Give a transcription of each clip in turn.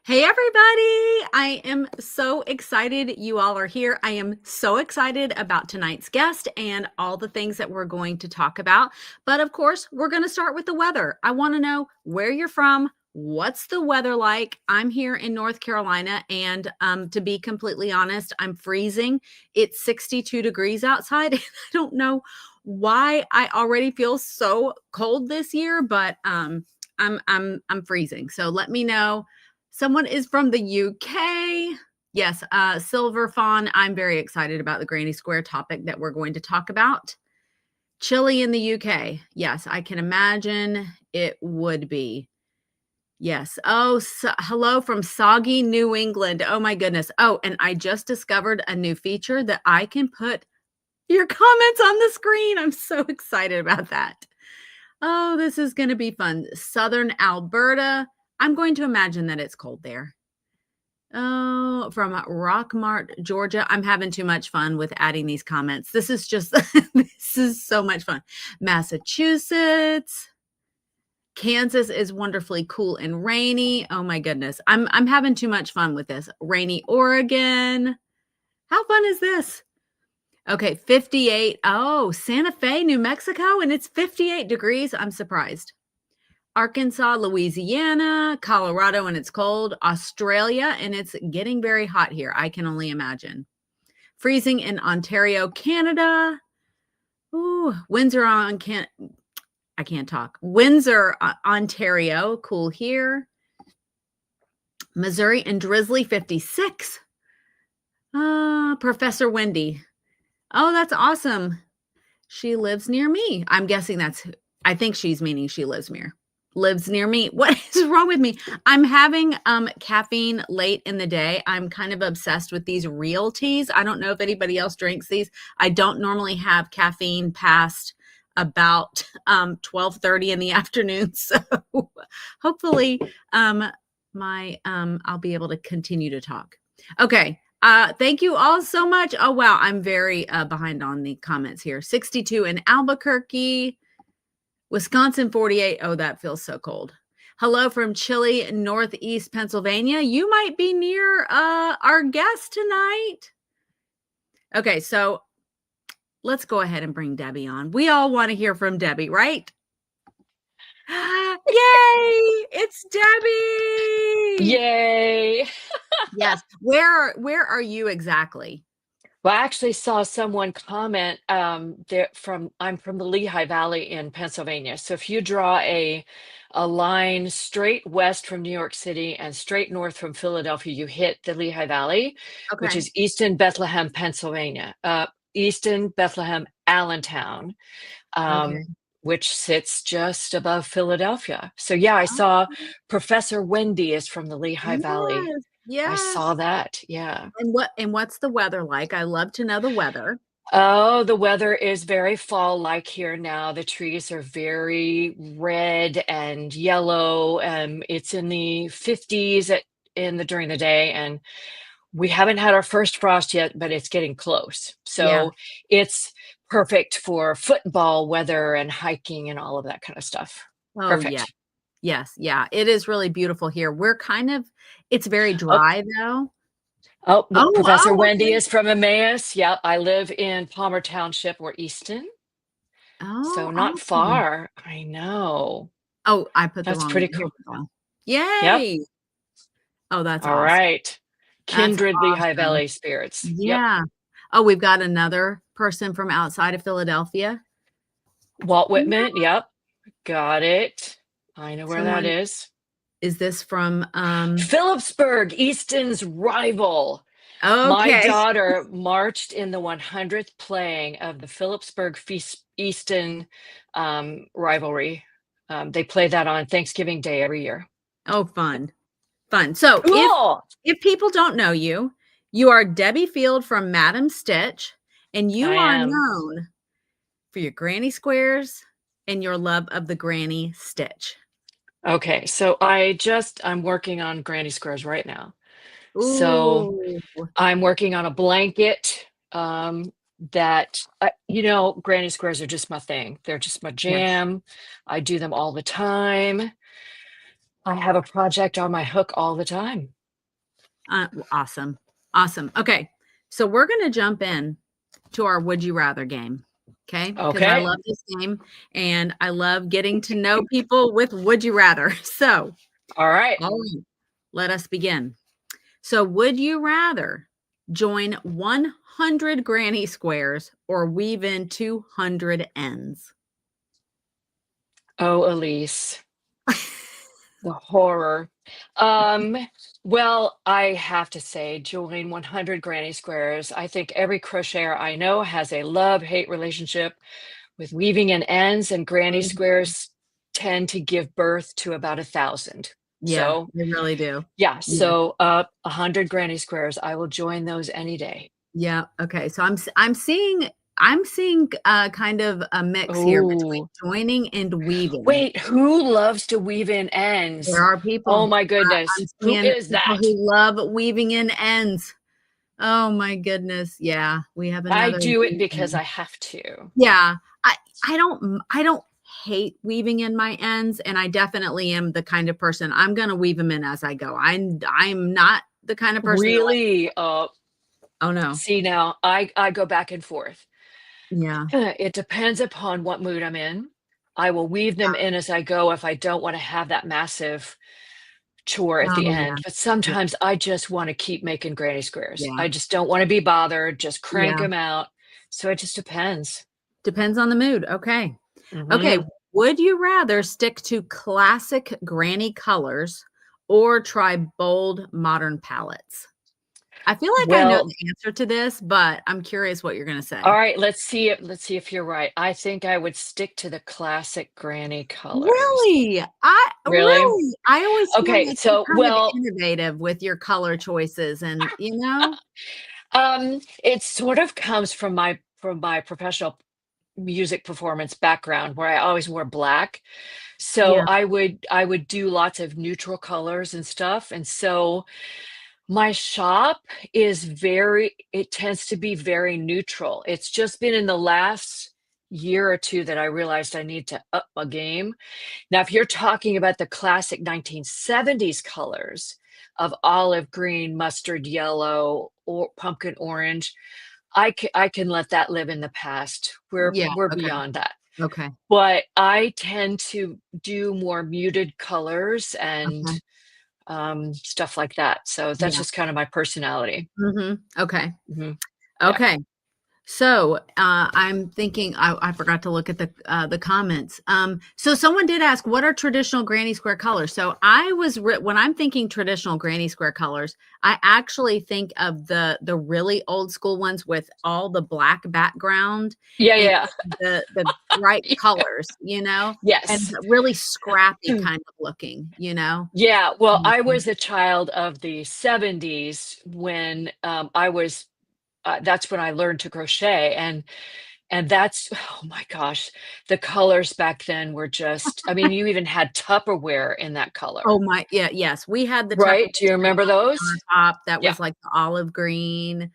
Hey everybody! I am so excited you all are here. I am so excited about tonight's guest and all the things that we're going to talk about. But of course, we're going to start with the weather. I want to know where you're from. What's the weather like? I'm here in North Carolina, and to be completely honest, I'm freezing. It's 62 degrees outside. I don't know why I already feel so cold this year, but I'm freezing. So let me know. Someone is from the UK. Yes, Silver Fawn. I'm very excited about the Granny Square topic that we're going to talk about. Chilly in the UK. Yes, I can imagine it would be. Yes. Oh, hello from soggy New England. Oh my goodness. Oh, and I just discovered a new feature that I can put your comments on the screen. I'm so excited about that. Oh, this is going to be fun. Southern Alberta. I'm going to imagine that it's cold there. Oh, from Rockmart, Georgia. I'm having too much fun with adding these comments. This is just, this is so much fun. Massachusetts. Kansas is wonderfully cool and rainy. Oh my goodness. I'm having too much fun with this. Rainy Oregon. How fun is this? Okay, 58. Oh, Santa Fe, New Mexico, and it's 58 degrees. I'm surprised. Arkansas, Louisiana, Colorado, and it's cold. Australia, and it's getting very hot here. I can only imagine. Freezing in Ontario, Canada. Ooh, Windsor I can't talk. Windsor, Ontario, cool here. Missouri and drizzly, 56. Professor Wendy. Oh, that's awesome. She lives near me. I'm guessing I think she's meaning she lives near me. What is wrong with me? I'm having caffeine late in the day. I'm kind of obsessed with these real teas. I don't know if anybody else drinks these. I don't normally have caffeine past about 12:30 in the afternoon. So hopefully I'll be able to continue to talk. Okay. Thank you all so much. Oh wow, I'm very behind on the comments here. 62 in Albuquerque. Wisconsin 48. Oh, that feels so cold. Hello from chilly Northeast Pennsylvania. You might be near our guest tonight. Okay, so let's go ahead and bring Debbie on. We all want to hear from Debbie, right? Yay! It's Debbie! Yay. Yes. Where are you exactly? Well, I actually saw someone comment I'm from the Lehigh Valley in Pennsylvania. So if you draw a line straight west from New York City and straight north from Philadelphia, you hit the Lehigh Valley, which Okay. is Easton, Bethlehem, Pennsylvania. Easton, Bethlehem, Allentown, Okay. which sits just above Philadelphia. So yeah, I saw Oh, Professor Wendy is from the Lehigh Valley. yes. I saw Yes. that. Yeah. And what's the weather like? I love to know the weather. Oh, the weather is very fall-like here now. The trees are very red and yellow, and it's in the 50s during the day, and we haven't had our first frost yet, but it's getting close. Yeah. So it's perfect for football weather and hiking and all of that kind of stuff. Oh, yeah. Perfect. Yes. Yeah. It is really beautiful here. It's very Oh, dry though. Professor Wendy Okay. is from Emmaus. Yeah, I live in Palmer Township or Easton, so Oh, not awesome. far. I know. Oh, I put the That's wrong. pretty Here cool. we go. Yep. Yay. Oh, that's All awesome. right. That's Kindred Lehigh awesome. Valley spirits. Yep. Yeah. Oh, we've got another person from outside of Philadelphia. Walt Whitman. What? Yep. Got it. I know where that Someone, is. is this from, Phillipsburg, Easton's rival. My okay. daughter marched in the 100th playing of the Phillipsburg Easton rivalry. They play that on Thanksgiving Day every year. Oh, fun. Fun. So Cool. if people don't know you, you are Debbie Field from Madam Stitch, and you I are am. known for your granny squares and your love of the granny stitch. Okay, so I'm working on granny squares right now. So Ooh. I'm working on a blanket that granny squares are just my thing. They're just my Yes. jam. I do them all the time. I have a project on my hook all the time. Awesome. Awesome. Okay. So we're going to jump in to our Would You Rather game. Okay. Because I Okay. love this game and I love getting to know people with Would You Rather. So, All right. all right, let us begin. So, would you rather join 100 granny squares or weave in 200 ends? Oh, Elise, the horror. Um, well, I have to say, join 100 Granny Squares. I think every crocheter I know has a love-hate relationship with weaving in ends, and Granny Mhm. Squares tend to give birth to about 1,000. Yeah, So, they really do. yeah, Yeah. so 100 Granny Squares, I will join those any day. Yeah, okay, so I'm seeing kind of a mix here between Oh, joining and weaving. wait, who loves to weave in There ends? are Oh people. my I'm goodness, who seeing is people that? who love weaving in ends. Oh my goodness, yeah, we have I another do it because weaving. I have to. Yeah, I don't hate weaving in my ends, and I definitely am the kind of person I'm gonna weave them in as I go. I'm not the kind of person that like, Really? "Oh, no." See now, I go back and forth. Yeah, It depends upon what mood I'm in. I will weave them in as I go if I don't want to have that massive chore at yeah. the Oh, yeah. end. But Yeah, sometimes I just want to keep making granny squares. yeah, I just don't want to be bothered. Just crank yeah. them out. So it just depends. Depends on the mood, okay. Okay, Hmm. would you rather stick to classic granny colors or try bold modern palettes? I feel like I know Well, the answer to this, but I'm curious what you're gonna all say. right, let's see if you're right. I think I would stick to the classic granny colors. Really? Really? I always feel Okay, like you're so kind of well, innovative with your color choices and, you know? it sort of comes from my professional music performance background where I always wore black. So Yeah, I would do lots of neutral colors and stuff. And so my shop is very it tends to be very neutral. It's just been in the last year or two that I realized I need to up my game. Now, if you're talking about the classic 1970s colors of olive green, mustard yellow, or pumpkin orange, I can let that live in the past. yeah, We're okay, beyond that. okay, But I tend to do more muted colors and okay, stuff like that. So that's yeah, just kind of my personality. okay, Mhm. Yeah. okay. So, I'm thinking I forgot to look at the comments. So someone did ask, "What are traditional granny square colors?" So when I'm thinking traditional granny square colors, I actually think of the really old school ones with all the black background Yeah, and yeah. the bright Yeah. colors, and Yes. the really scrappy kind of looking, you know? Yeah, well, I Mhm. was a child of the '70s when, I was that's when I learned to crochet, and that's oh my gosh, the colors back then were just I mean, you even had Tupperware in that Oh color, my yeah, yes, we had the Tupperware right? Do you remember those? on top that Yeah. was like the olive green.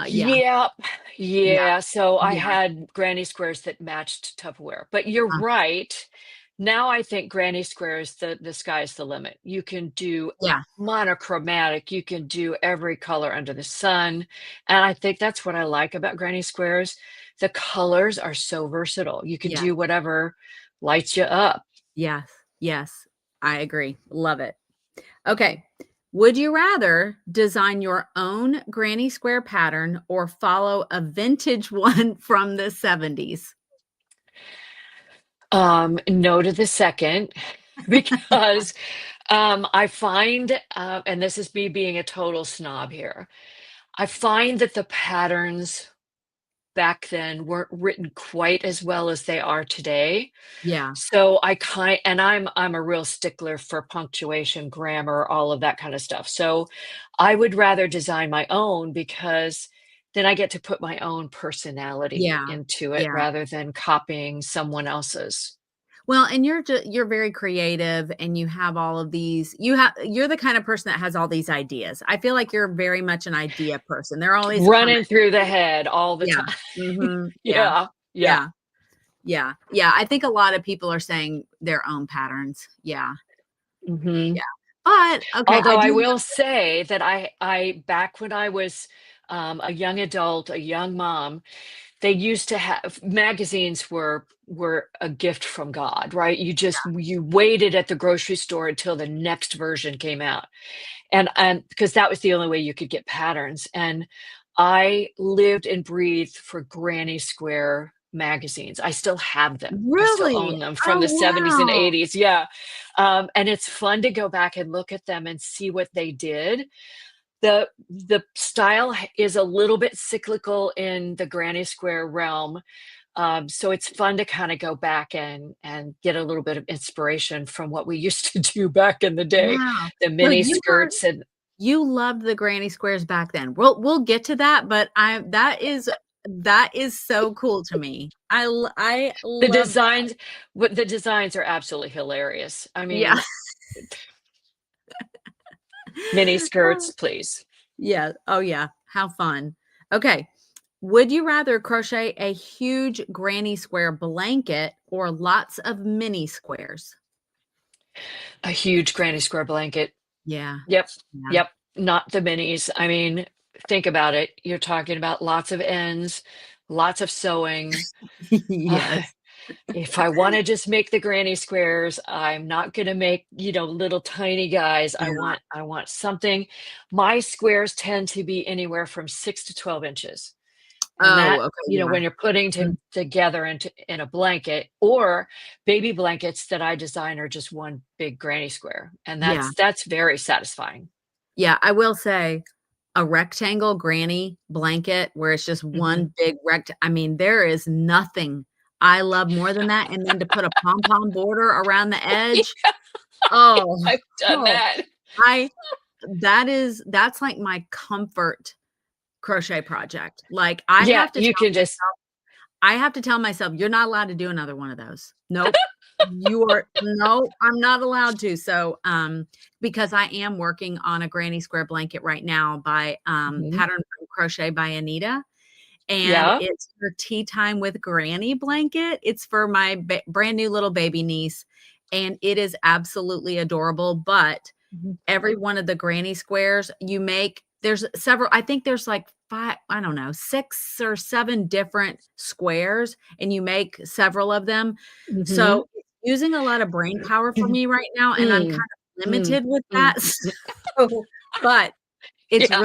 Yeah, Yep. yeah, Yeah, so I yeah, had granny squares that matched Tupperware, but you're uh, right. Now I think granny squares, the sky's the limit. You can do yeah, monochromatic, you can do every color under the sun, and I think that's what I like about granny squares. The colors are so versatile. You can yeah, do whatever lights you up. yes, yes, I agree, love it. Okay, would you rather design your own granny square pattern or follow a vintage one from the '70s? No to the second because I find, and this is me being a total snob here, I find that the patterns back then weren't written quite as well as they are today. Yeah, So I'm a real stickler for punctuation, grammar, all of that kind of stuff. So I would rather design my own because then I get to put my own personality yeah, into it yeah. rather than copying someone else's. Well, and you're very creative and you have all of these you're the kind of person that has all these ideas. I feel like you're very much an idea person. They're always coming. Running through the head all the Yeah. time. Mhm. Yeah. Yeah, yeah. Yeah. Yeah. Yeah. I think a lot of people are saying their own patterns. Yeah. Mhm. Yeah. But okay, I Although I do will say that I back when I was, a young adult, a young mom, they used to have magazines were a gift from God, right? You waited at the grocery store until the next version came out. And because that was the only way you could get patterns. And I lived and breathed for Granny Square magazines. I still have them. I still really? own them from Oh, the 70s and wow. 80s. Yeah. And it's fun to go back and look at them and see what they did. The style is a little bit cyclical in the Granny Square realm. So it's fun to kind of go back and get a little bit of inspiration from what we used to do back in the day. Wow. The So mini skirts and you loved the granny squares back then. We'll get to that, but that is so cool to me. I the love that. designs. What the designs are absolutely hilarious. I Yeah. mean, mini skirts, please. Yeah. Oh, yeah. How fun. Okay. Would you rather crochet a huge granny square blanket or lots of mini squares? A huge Granny Square blanket. Yeah. Yep, Yeah. yep. Not the minis. I mean, think about it. You're talking about lots of ends, lots of sewing. Uh, Yes. if I want to just make the granny squares, I'm not going to make, little tiny guys. I Yeah. want I want something. My squares tend to be anywhere from 6 to 12 inches. And Oh, that, okay. Yeah. when you're putting Mhm. together in a blanket, or baby blankets that I design are just one big granny square. And Yeah. that's very satisfying. Yeah. I will say a rectangle granny blanket where it's just Mhm. one big I mean, there is nothing I love more than that. And then to put a pom-pom border around the edge. Oh, I've done oh, that. I that's like my comfort crochet project. Like, Yeah, you can just I have to tell myself, "You're not allowed to do another one of those. Nope. You are no, I'm not allowed to." So, because I am working on a granny square blanket right now by, Mhm. Pattern from Crochet by Anita, and Yeah. it's her tea time with granny blanket. It's for my brand new little baby niece, and it is absolutely adorable, but Mhm. every one of the granny squares you make there's several I think there's like 5 I don't know, 6 or 7 different squares, and you make several of them. Mhm. So, it's using a lot of brain power for me right now, and I'm kind Mm. of Mm. limited with Mm. that. So but Yeah.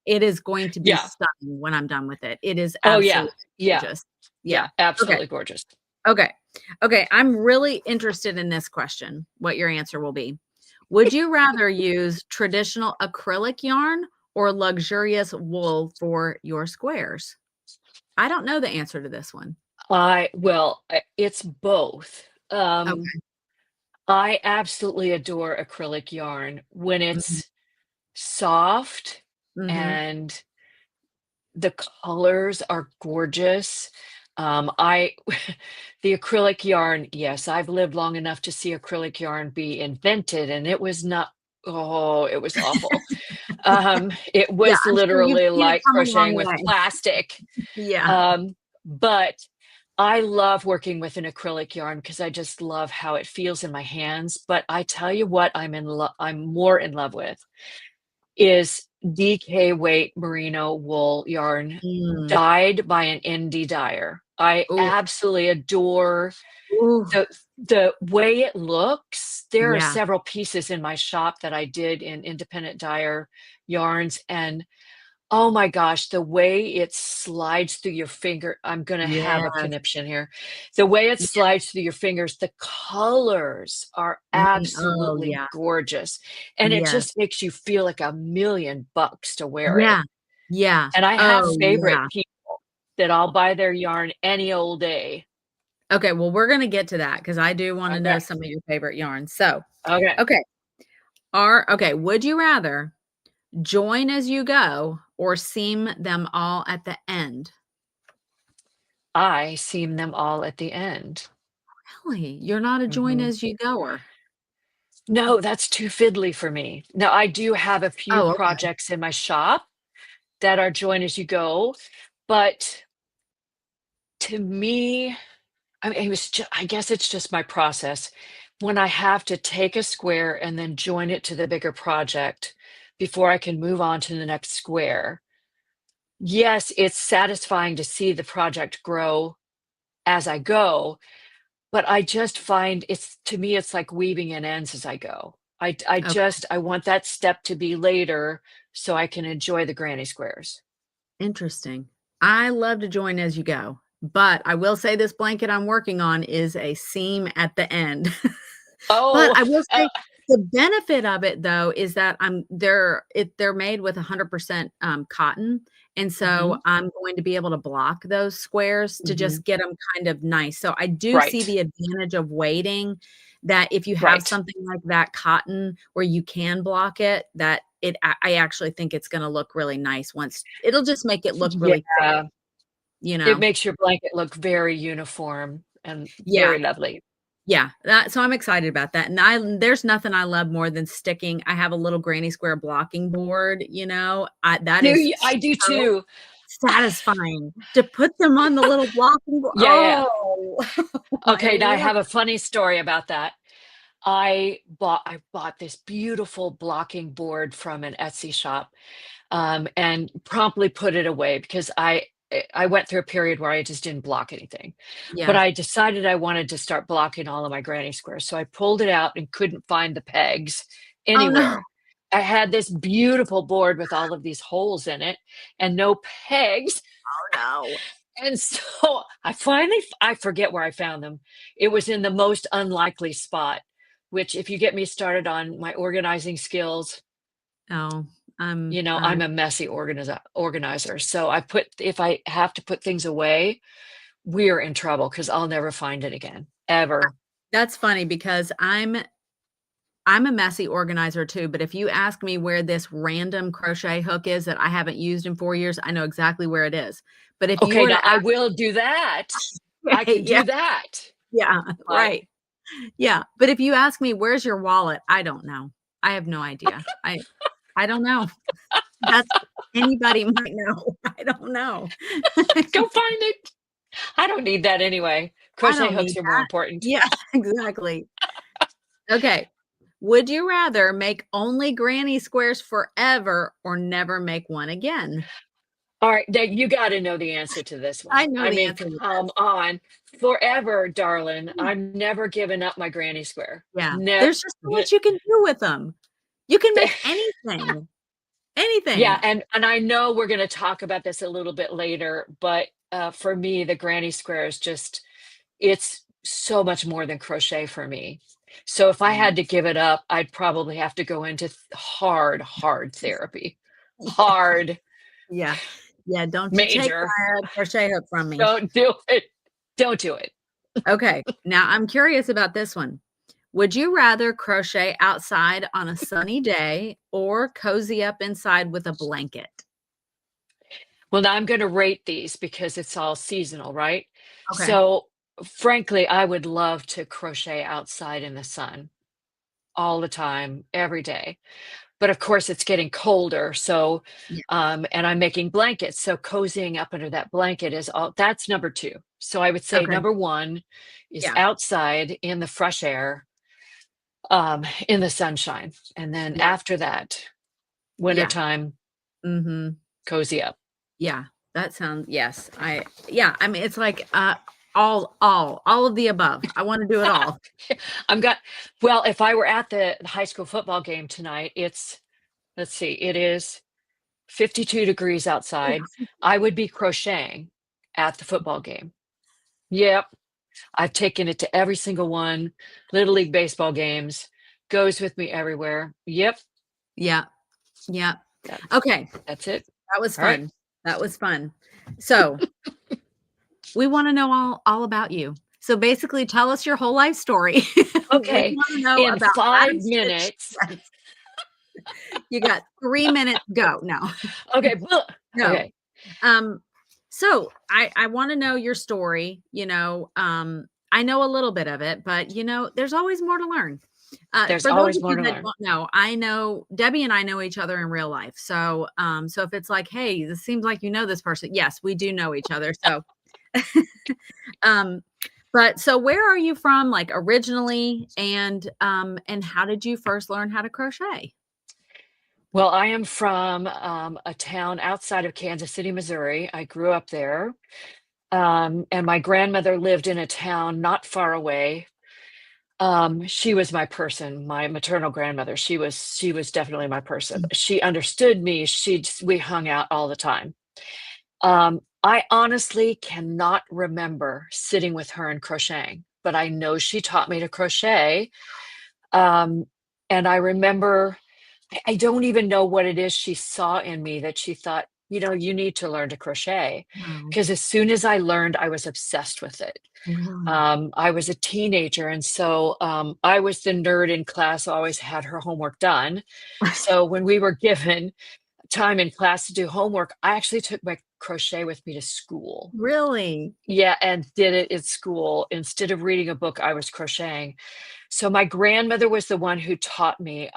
it is going to be Yeah. stunning when I'm done with it. It is Oh, yeah. absolutely Yeah. gorgeous. Yeah. Yeah. Okay. Absolutely gorgeous. Okay. Okay, I'm really interested in this question, what your answer will be. Would you rather use traditional acrylic yarn or luxurious wool for your squares? I don't know the answer to this one. It's both. Okay. I absolutely adore acrylic yarn when Mhm. it's soft Mhm. and the colors are gorgeous. I the acrylic yarn, yes, I've lived long enough to see acrylic yarn be invented, and it was not oh, it was awful. It Yeah, was I'm sure you've literally seen it like come a long crocheting with way. plastic. Yeah. But I love working with an acrylic yarn because I just love how it feels in my hands. But I tell you what, I'm more in love with is DK weight merino wool yarn Mm. dyed by an indie dyer. I Ooh, absolutely adore ooh, the way it looks. There are yeah, several pieces in my shop that I did in independent dyer yarns, and oh my gosh, the way it slides through your finger, I'm gonna have a yes, conniption here. The way it yeah, slides through your fingers, the colors are oh, absolutely yeah, gorgeous, and it yes, just makes you feel like $1,000,000 to wear it. yeah, yeah, And I have oh, favorite yeah. people that I'll buy their yarn any old day. Okay, well, we're gonna get to that because I do wanna Okay, know some of your favorite yarns. So, okay. okay, would you rather join as you go or seam them all at the end? I seam them all at the end. Really? You're not a join Mhm. as you goer? No, that's too fiddly for me. Now, I do have a few Oh, okay. projects in my shop that are join as you go, but to me, I mean, I guess it's just my process. when I have to take a square and then join it to the bigger project before I can move on to the next square. Yes, it's satisfying to see the project grow as I go, but I just find it's to me, it's like weaving in ends as I go. Okay, I want that step to be later so I can enjoy the granny squares. interesting. I love to join as you go, but I will say this blanket I'm working on is a seam at the end. But Oh, I will uh, say the benefit of it though is that they're made with 100%, cotton, and so mhm, I'm going to be able to block those squares to mhm. just get them kind of nice. So I do see Right, the advantage of waiting, that if you have right. something like that cotton where you can block it, that I actually think it's gonna look really nice once it'll just make it look really thick, Yeah, you it know? makes your blanket look very uniform and Yeah. very lovely. Yeah, that so I'm excited about that, and there's nothing I love more than sticking I have a little granny square blocking board, that Do is you I do so too. satisfying to put them on the little blocking board. Yeah, yeah. Oh, I Okay, now I love have a funny story about that. I bought this beautiful blocking board from an Etsy shop, and promptly put it away because I went through a period where I just didn't block anything. But Yeah. I decided I wanted to start blocking all of my granny squares, so I pulled it out and couldn't find the pegs Oh, no. anywhere. I had this beautiful board with all of these holes in it and no pegs. Oh, no. And so I forget where I found them. It was in the most unlikely spot, which if you get me started on my organizing skills, Oh, I'm a messy organizer. So if I have to put things away, we're in trouble because I'll never find it again, ever. that's funny because I'm a messy organizer too, but if you ask me where this random crochet hook is that I haven't used in 4 years, I know exactly where it is. But if you Okay, were now to I ask will do that. I right, can yeah, do that. yeah, But right. Yeah, but if you ask me, "Where's your wallet?" I don't know. I have no idea. I don't know. That's anybody might know. I don't know. go find it. I don't need that anyway. I Crochet don't hooks need are more that. important. Yeah, exactly. Okay. Would you rather make only granny squares forever or never make one again? All right, now you gotta know the answer to this I one. know I the mean, answer to come this. on. Forever, darling. Yeah. I'm never giving up my granny square. Yeah. Never. There's just so much you can do with them. You can make anything. Yeah, Anything. and I know we're gonna talk about this a little bit later, but, for me, the granny square is just it's so much more than crochet for me. So if I Yeah. had to give it up, I'd probably have to go into hard, hard therapy. Yeah. Hard, Yeah. Yeah, don't you take major. my crochet hook from me. Don't do it. Don't do it. Okay, now I'm curious about this one. Would you rather crochet outside on a sunny day or cozy up inside with a blanket? Well, now I'm gonna rate these because it's all seasonal, right? Okay. So, frankly, I would love to crochet outside in the sun all the time, every day. But of course, it's getting colder, so, Yeah. and I'm making blankets, so cozying up under that blanket is all that's number 2. So I would say Okay. number 1 is Yeah. outside in the fresh air, in the sunshine, and then Yeah. after that, Yeah. wintertime, Mhm. cozy up. Yeah. That sounds yes. I mean, it's like, all of the above. I wanna do it all. I'm got well, if I were at the high school football game tonight, it's let's see, it is 52 degrees outside. I would be crocheting at the football game. Yep, I've taken it to every single one, Little League baseball games, goes with me everywhere. Yep, Yeah. Yeah. that Okay. that's it. That was All right. fun. That was fun. So, we wanna know all about you. So, basically, tell us your whole life story. We Okay, wanna know in about 5 last stitch minutes. yes. You got 3 minutes, go. No. Okay, well No. okay, Um, so I wanna know your story, I know a little bit of it, but, there's always more to learn. there's For those always of more you to that learn. don't know, I know Debbie and I know each other in real life. So if it's like, "Hey, this seems like you know this person." Yes, we do know each other. So, um, But so where are you from, like, originally, and how did you first learn how to crochet? Well, I am from a town outside of Kansas City, Missouri. I grew up there. And my grandmother lived in a town not far away. She was my person, my maternal grandmother. She was definitely my person. Mm. She understood me. We hung out all the time. I honestly cannot remember sitting with her and crocheting, but I know she taught me to crochet. Um, and I remember, I don't even know what it is she saw in me that she thought, you need to learn to crochet. Wow, Because as soon as I learned, I was obsessed with it. really? I was a teenager, and so I was the nerd in class, who always had her homework done. So when we were given time in class to do homework, I actually took my crochet with me to school. Really? Yeah, and did it in school. Instead of reading a book, I was crocheting. So my grandmother was the one who taught me.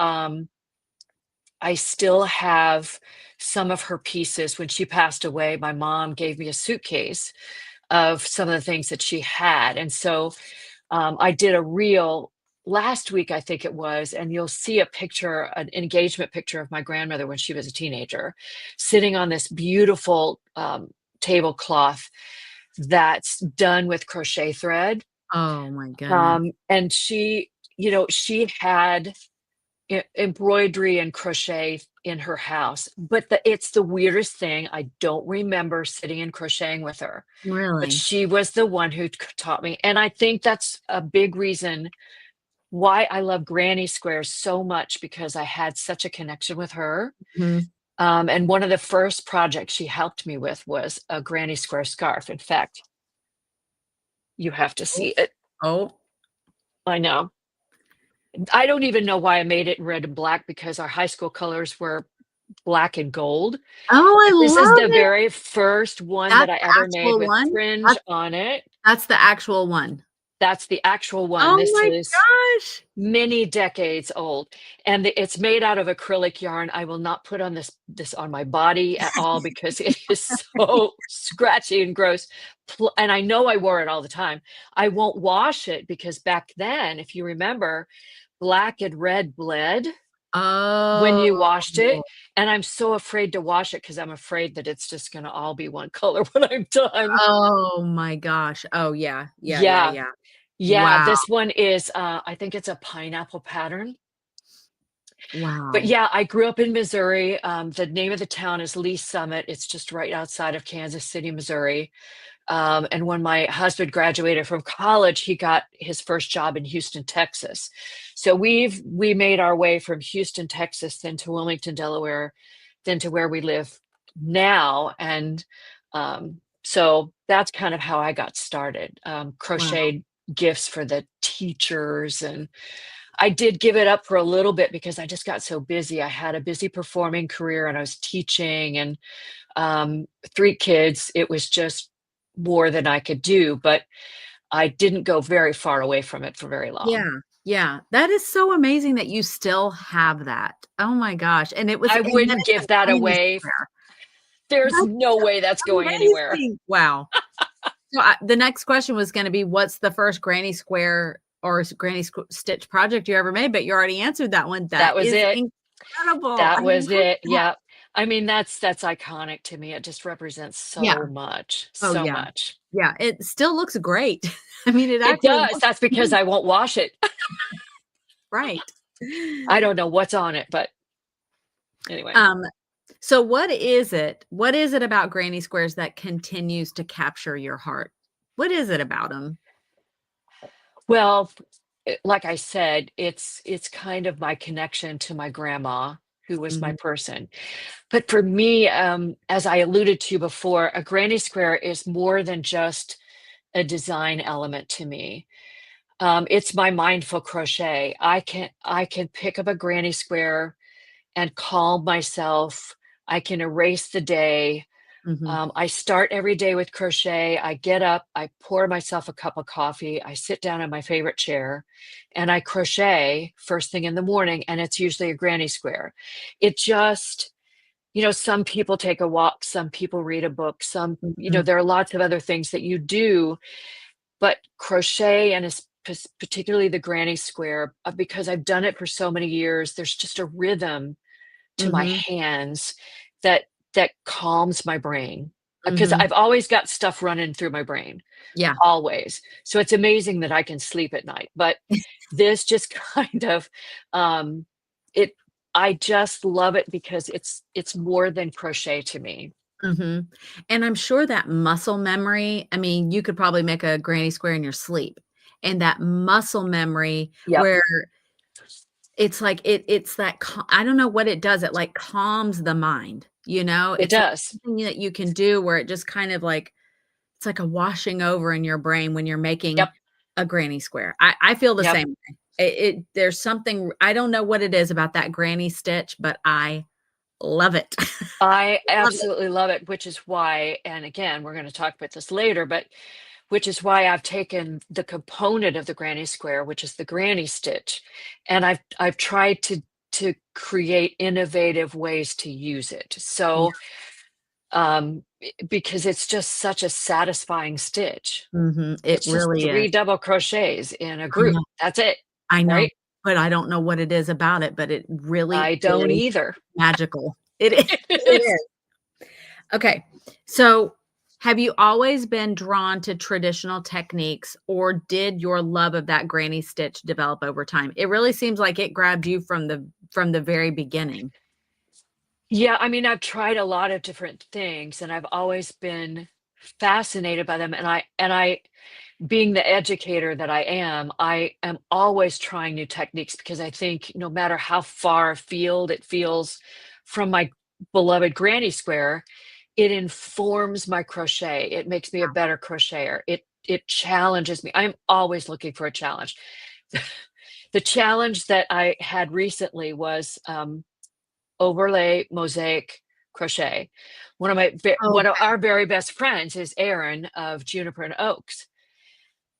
I still have some of her pieces. When she passed away, my mom gave me a suitcase of some of the things that she had. And so I did a reel last week, I think it was, and you'll see a picture, an engagement picture of my grandmother when she was a teenager, sitting on this beautiful tablecloth that's done with crochet thread. Oh my goodness. And she had embroidery and crochet in her house, but it's the weirdest thing. I don't remember sitting and crocheting with her, but Really? she was the one who taught me. And I think that's a big reason why I love granny squares so much, because I had such a connection with her. Mhm. And one of the first projects she helped me with was a granny square scarf. In fact, you have to Oh, see it. oh. I know. I don't even know why I made it in red and black, because our high school colors were black and gold. Oh, I But this is the love it. very first one that That's I the ever made actual with one? fringe That's on it. that's the actual one. That's the actual one. Oh This my is gosh. many decades old, and it's made out of acrylic yarn. I will not put on this on my body at all, because it is so scratchy and gross. And I know I wore it all the time. I won't wash it, because back then, if you remember, black and red bled when you washed it, Oh. and I'm so afraid to wash it, because I'm afraid that it's just gonna all be one color when I'm done. Oh my gosh. Oh, yeah. Yeah, yeah, Yeah, yeah. yeah, Wow, this one is, I think it's a pineapple pattern. But wow. yeah, I grew up in Missouri. The name of the town is Lee Summit. It's just right outside of Kansas City, Missouri. And when my husband graduated from college, he got his first job in Houston, Texas. So we made our way from Houston, Texas, then to Wilmington, Delaware, then to where we live now. And so that's kind of how I got started. Wow. Crocheted gifts for the teachers, and I did give it up for a little bit because I just got so busy. I had a busy performing career, and I was teaching, and three kids. It was just more than I could do, but I didn't go very far away from it for very long. Yeah, yeah. That is so amazing that you still have that. Oh my gosh, and I then wouldn't it's a give that granny away. square. There's That's no way that's going anywhere. amazing. Wow. So, the next question was gonna be, what's the first granny square or granny stitch project you ever made, but you already answered that one. That That was is it. incredible. I That was love it. that. Yeah. I mean, that's iconic to me. It just represents Yeah. so much, Oh, so yeah. much. Yeah, it still looks great. I mean, it It actually does. looks That's because amazing. I won't wash it. Right. I don't know what's on it, but anyway. Um, so what is it about granny squares that continues to capture your heart? What is it about them? Well, like I said, it's kind of my connection to my grandma, who was my Mhm, person. But for me, as I alluded to before, a granny square is more than just a design element to me. It's my mindful crochet. I can pick up a granny square and calm myself. I can erase the day. mhm, I start every day with crochet. I get up, I pour myself a cup of coffee, I sit down in my favorite chair, and I crochet first thing in the morning, and it's usually a granny square. It just, some people take a walk, some people read a book, mhm. there are lots of other things that you do, but crochet and particularly the granny square, because I've done it for so many years, there's just a rhythm to my Mhm. hands that calms my brain, because Mhm. I've always got stuff running through my brain, Yeah. always. So it's amazing that I can sleep at night, but this just kind of, um, it I just love it because it's more than crochet to me. Mhm. And I'm sure that muscle memory, I mean, you could probably make a granny square in your sleep. And that muscle memory Yep, where it's like it's that I don't know what it does, it, like, calms the mind, you know? it It's like does. something that you can do where it just kind of like it's like a washing over in your brain when you're making Yep, a granny square. I feel the yep. same way. There's something I don't know what it is about that granny stitch, but I love it. I Love it. absolutely love it, which is why, and again, we're gonna talk about this later, but which is why I've taken the component of the granny square, which is the granny stitch, and I've tried to create innovative ways to use it. Yeah. So, because it's just such a satisfying stitch. Mhm. It It's just really is. 3 double crochets in a I group. know. That's it, I know, right? but I don't know what it is about it, but it really I don't is either. magical. It is. It It is. is. Okay. So, have you always been drawn to traditional techniques, or did your love of that granny stitch develop over time? It really seems like it grabbed you from the very beginning. Yeah, I mean, I've tried a lot of different things, and I've always been fascinated by them, and I being the educator that I am always trying new techniques because I think no matter how far afield it feels from my beloved granny square, it informs my crochet. It makes me a better crocheter. It challenges me. I'm always looking for a challenge. The challenge that I had recently was overlay mosaic crochet. One of Okay. our very best friends is Erin of Juniper and Oaks,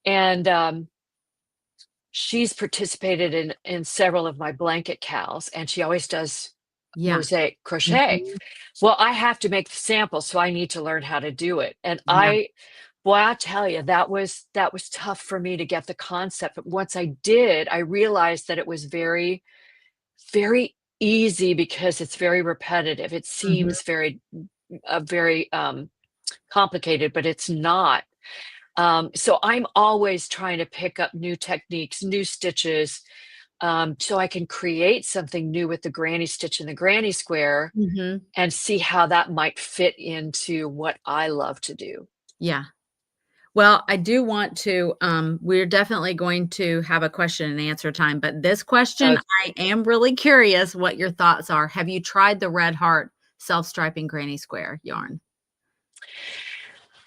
and she's participated in several of my blanket cows, and she always does Yeah. mosaic crochet. Mhm. Well, I have to make the samples, so I need to learn how to do it. And Yeah. boy, I tell you, that was tough for me to get the concept. But once I did, I realized that it was very, very easy because it's very repetitive. It Mhm. seems very complicated, but it's not. So I'm always trying to pick up new techniques, new stitches, so I can create something new with the granny stitch and the granny square Mhm. and see how that might fit into what I love to do. Yeah. Well, I do want to, we're definitely going to have a question and answer time, but this question, Uh, I am really curious what your thoughts are. Have you tried the Red Heart self-striping granny square yarn?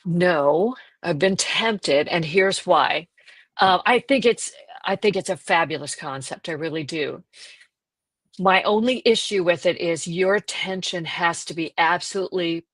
no, I've been tempted, and here's why. I think it's a fabulous concept. I really do. My only issue with it is your tension has to be absolutely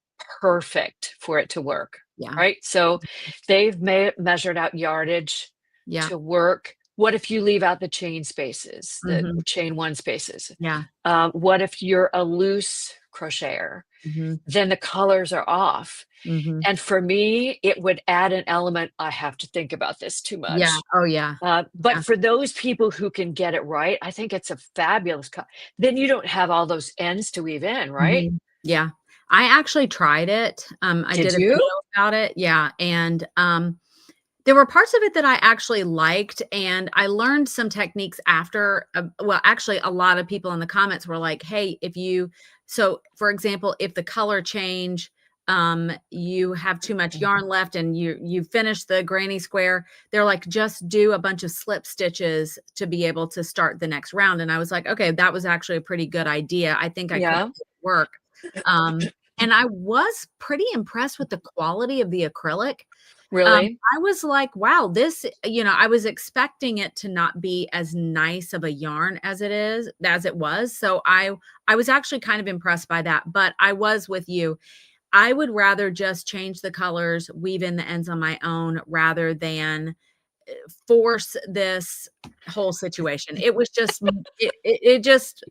perfect for it to work, Yeah. right? So they've measured out yardage Yeah. to work. What if you leave out the chain spaces, the Mhm. chain one spaces? Yeah. What if you're a loose crocheter? Mhm. Then the colors are off. Mhm. And for me, it would add an element. I have to think about this too Yeah. much. Oh, yeah. But Yeah. for those people who can get it right, I think it's a fabulous then you don't have all those ends to weave in, right? Mhm. Yeah. I actually tried it. I Did did a you? video about it. Yeah, and, there were parts of it that I actually liked, and I learned some techniques after, well, actually, a lot of people in the comments were like, "Hey, if you" so, for example, if the color change, you have too much yarn left and you finish the granny square, they're like, "Just do a bunch of slip stitches to be able to start the next round," and I was like, "Okay, that was actually a pretty good idea. I think I could Yeah, make it work." And I was pretty impressed with the quality of the acrylic. really? I was like, "Wow, this" I was expecting it to not be as nice of a yarn as it was, so I was actually kind of impressed by that, but I was with you. I would rather just change the colors, weave in the ends on my own rather than force this whole situation. It was just it just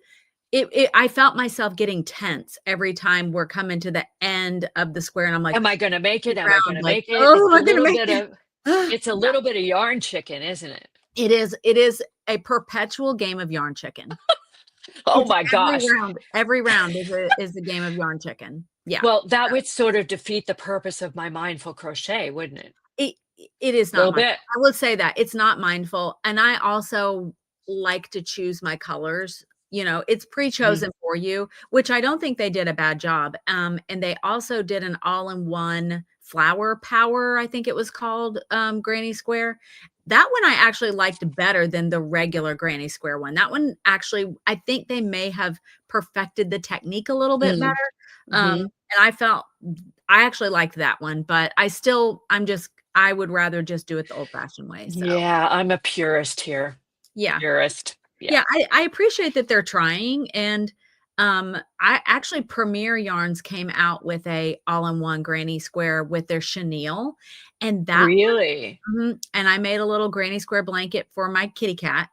I felt myself getting tense every time we're coming to the end of the square, and I'm like, Am I gonna make it? Am I around gonna like, make it? "Oh, It's am a I gonna little make bit it?" of It's a Yeah, little bit of yarn chicken, isn't it? it is a perpetual game of yarn chicken. Oh It's my gosh. every round is a game of yarn chicken. Yeah. Well, that would sort of defeat the purpose of my mindful crochet, wouldn't it? It it is A not little mindful. bit. I will say that, it's not mindful, and I also like to choose my colors, it's Mhm. pre-chosen for you, which I don't think they did a bad job, and they also did an all-in-one flower power, I think it was called, granny square. That one I actually liked better than the regular granny square one. That one actually, I think they may have perfected the technique a little bit better, Mm. and Mhm. I actually liked that one, but I would rather just do it the old-fashioned way, so, Yeah, I'm a purist here. yeah. Purist. Yeah. Yeah, I appreciate that they're trying, and, I actually Premier Yarns came out with a all-in-one granny square with their chenille, and that Really? and I made a little granny square blanket for my kitty cat,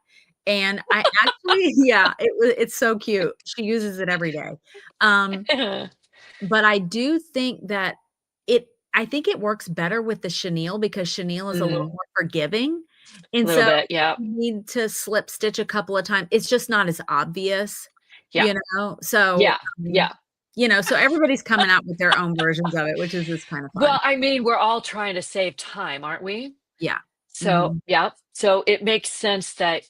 and I actually yeah, it's so cute. She uses it every day. Um But I do think that I think it works better with the chenille because chenille is a little Mm. more forgiving, A and little so bit, yeah. you need to slip stitch a couple of times. It's just not as obvious, Yeah. So, Yeah. Yeah. so everybody's coming out with their own versions of it, which is just kind of fun. Well, I mean, we're all trying to save time, aren't we? Yeah. So, Mhm. yeah. So it makes sense that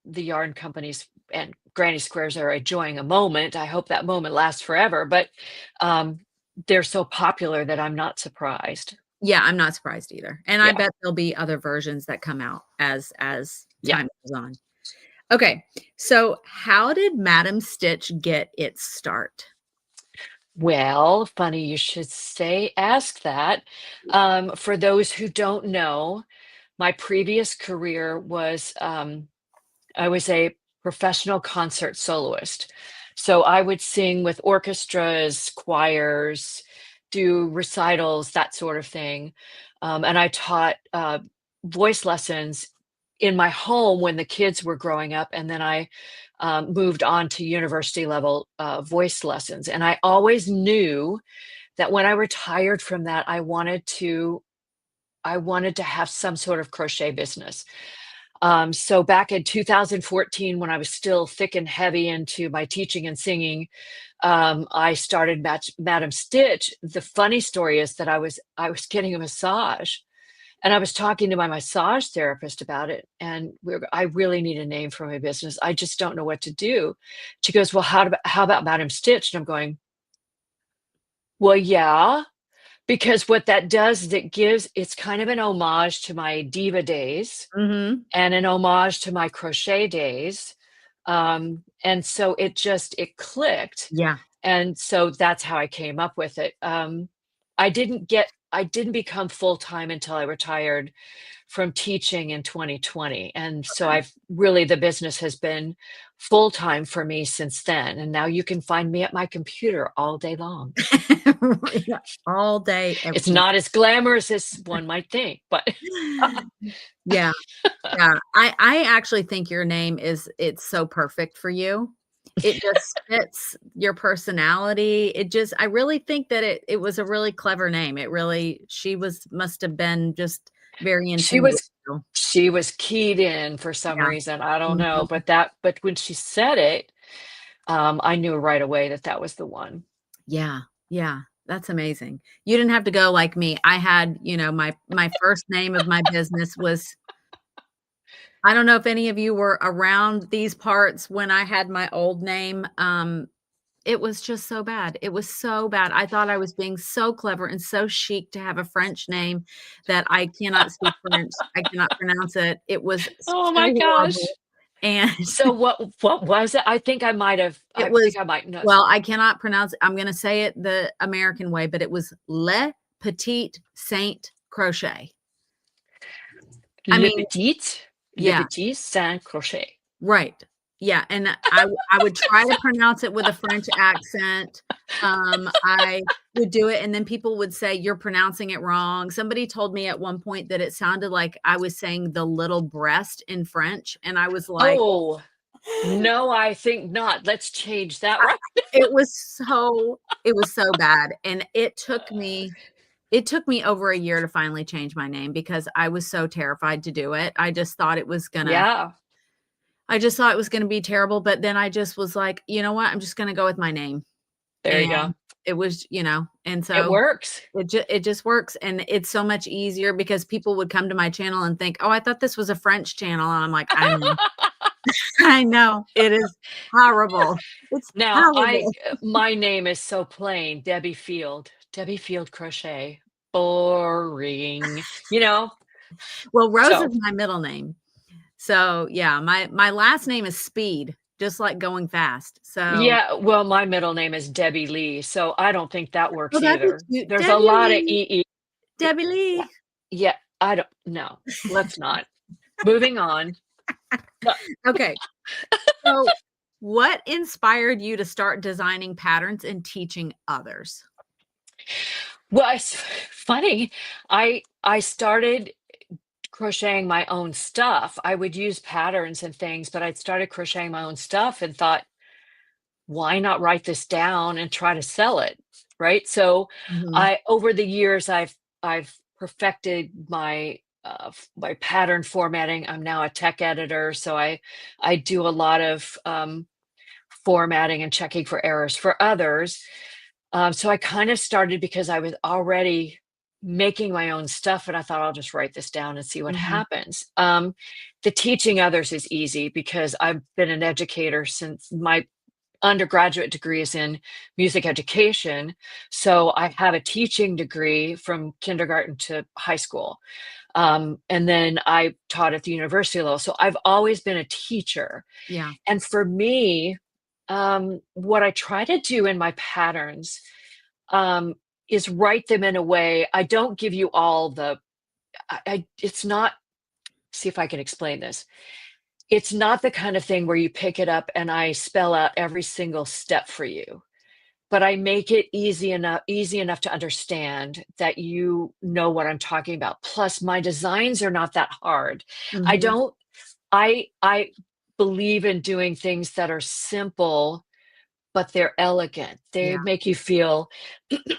the yarn companies and granny squares are enjoying a moment. I hope that moment lasts forever, but um they're so popular that I'm not surprised. Yeah, I'm not surprised either, and I Yeah. bet there'll be other versions that come out as Yeah. time goes on. Okay, so how did Madam Stitch get its start? Well, funny you should say ask that. For those who don't know, my previous career was I was a professional concert soloist. So I would sing with orchestras, choirs, do recitals, that sort of thing. And I taught voice lessons in my home when the kids were growing up. And then I moved on to university level voice lessons. And I always knew that when I retired from that, I wanted to have some sort of crochet business. So back in 2014, when I was still thick and heavy into my teaching and singing, I started Madam Stitch. The funny story is that I was getting a massage, and I was talking to my massage therapist about it, and I really need a name for my business. I just don't know what to do. She goes, "Well, how about Madam Stitch?" And I'm going, "Well, yeah." Because what that does is it's kind of an homage to my diva days Mhm. and an homage to my crochet days. And so it clicked. Yeah. And so that's how I came up with it. I didn't become full time until I retired from teaching in 2020. And so Okay. the business has been full time for me since then. And now you can find me at my computer all day long. Yeah, all day, It's every not as glamorous as one might think, but Yeah, yeah. I actually think your name it's so perfect for you. It just fits your personality. I really think that it was a really clever name. She must have been just very in She tune with was you. she was keyed in for some Yeah. reason, I don't know, Mhm. but when she said it, I knew right away that that was the one. Yeah, yeah, that's amazing. You didn't have to go like me. I had, my first name of my business was I don't know if any of you were around these parts when I had my old name, it was just so bad. It was so bad. I thought I was being so clever and so chic to have a French name that I cannot speak French. I cannot pronounce it. It was Oh so my horrible, gosh. and So what was it? it I was think I might know. well, I cannot pronounce it. I'm gonna say it the American way, but it was Le Petit Saint Crochet. I Le mean, Petit, Le yeah. Petit Saint Crochet. Right. Yeah, and I would try to pronounce it with a French accent. I would do it, and then people would say, "You're pronouncing it wrong." Somebody told me at one point that it sounded like I was saying "the little breast" in French, and I was like, Oh, no, I think not. Let's change that I right. it was so bad, and it took me It took me over a year to finally change my name because I was so terrified to do it. Yeah, I just thought it was gonna be terrible, but then I just was like, "You know what? I'm just gonna go with my name." there you And go. it was, and It so works. it just works, and it's so much easier because people would come to my channel and think, "Oh, I thought this was a French channel," and I'm like, "I know. I know. It is horrible. It's Now, horrible." my name is so plain, Debbie Field. Debbie Field Crochet. Boring, you know? Well, Rose is So, my middle name. So, yeah, my last name is Speed, just like going fast. So yeah, well, my middle name is Debbie Lee, so I don't think that oh, works that'd be either. cute. There's a Debbie lot of Lee. EE. Debbie Yeah, Lee. yeah, I don't no, let's not. Moving on. No, Okay. So, what inspired you to start designing patterns and teaching others? well, it's funny. I started crocheting my own stuff. I would use patterns and things, but I'd started crocheting my own stuff and thought, why not write this down and try to sell it, right? So Mhm. I over the years I've perfected my pattern formatting. I'm now a tech editor, so I do a lot of formatting and checking for errors for others. So I kind of started because I was already making my own stuff, and I thought I'll just write this down and see what Mhm. happens. The teaching others is easy because I've been an educator since my undergraduate degree is in music education. So I have a teaching degree from kindergarten to high school. And then I taught at the university level. So I've always been a teacher. Yeah. And for me, what I try to do in my patterns um, is write them in a way. I don't give you all the, it's not, see if I can explain this. It's not the kind of thing where you pick it up and I spell out every single step for you, but I make it easy enough to understand that you know what I'm talking about. Plus, my designs are not that hard. I Mhm. don't I believe in doing things that are simple, but they're elegant. They Yeah. make you feel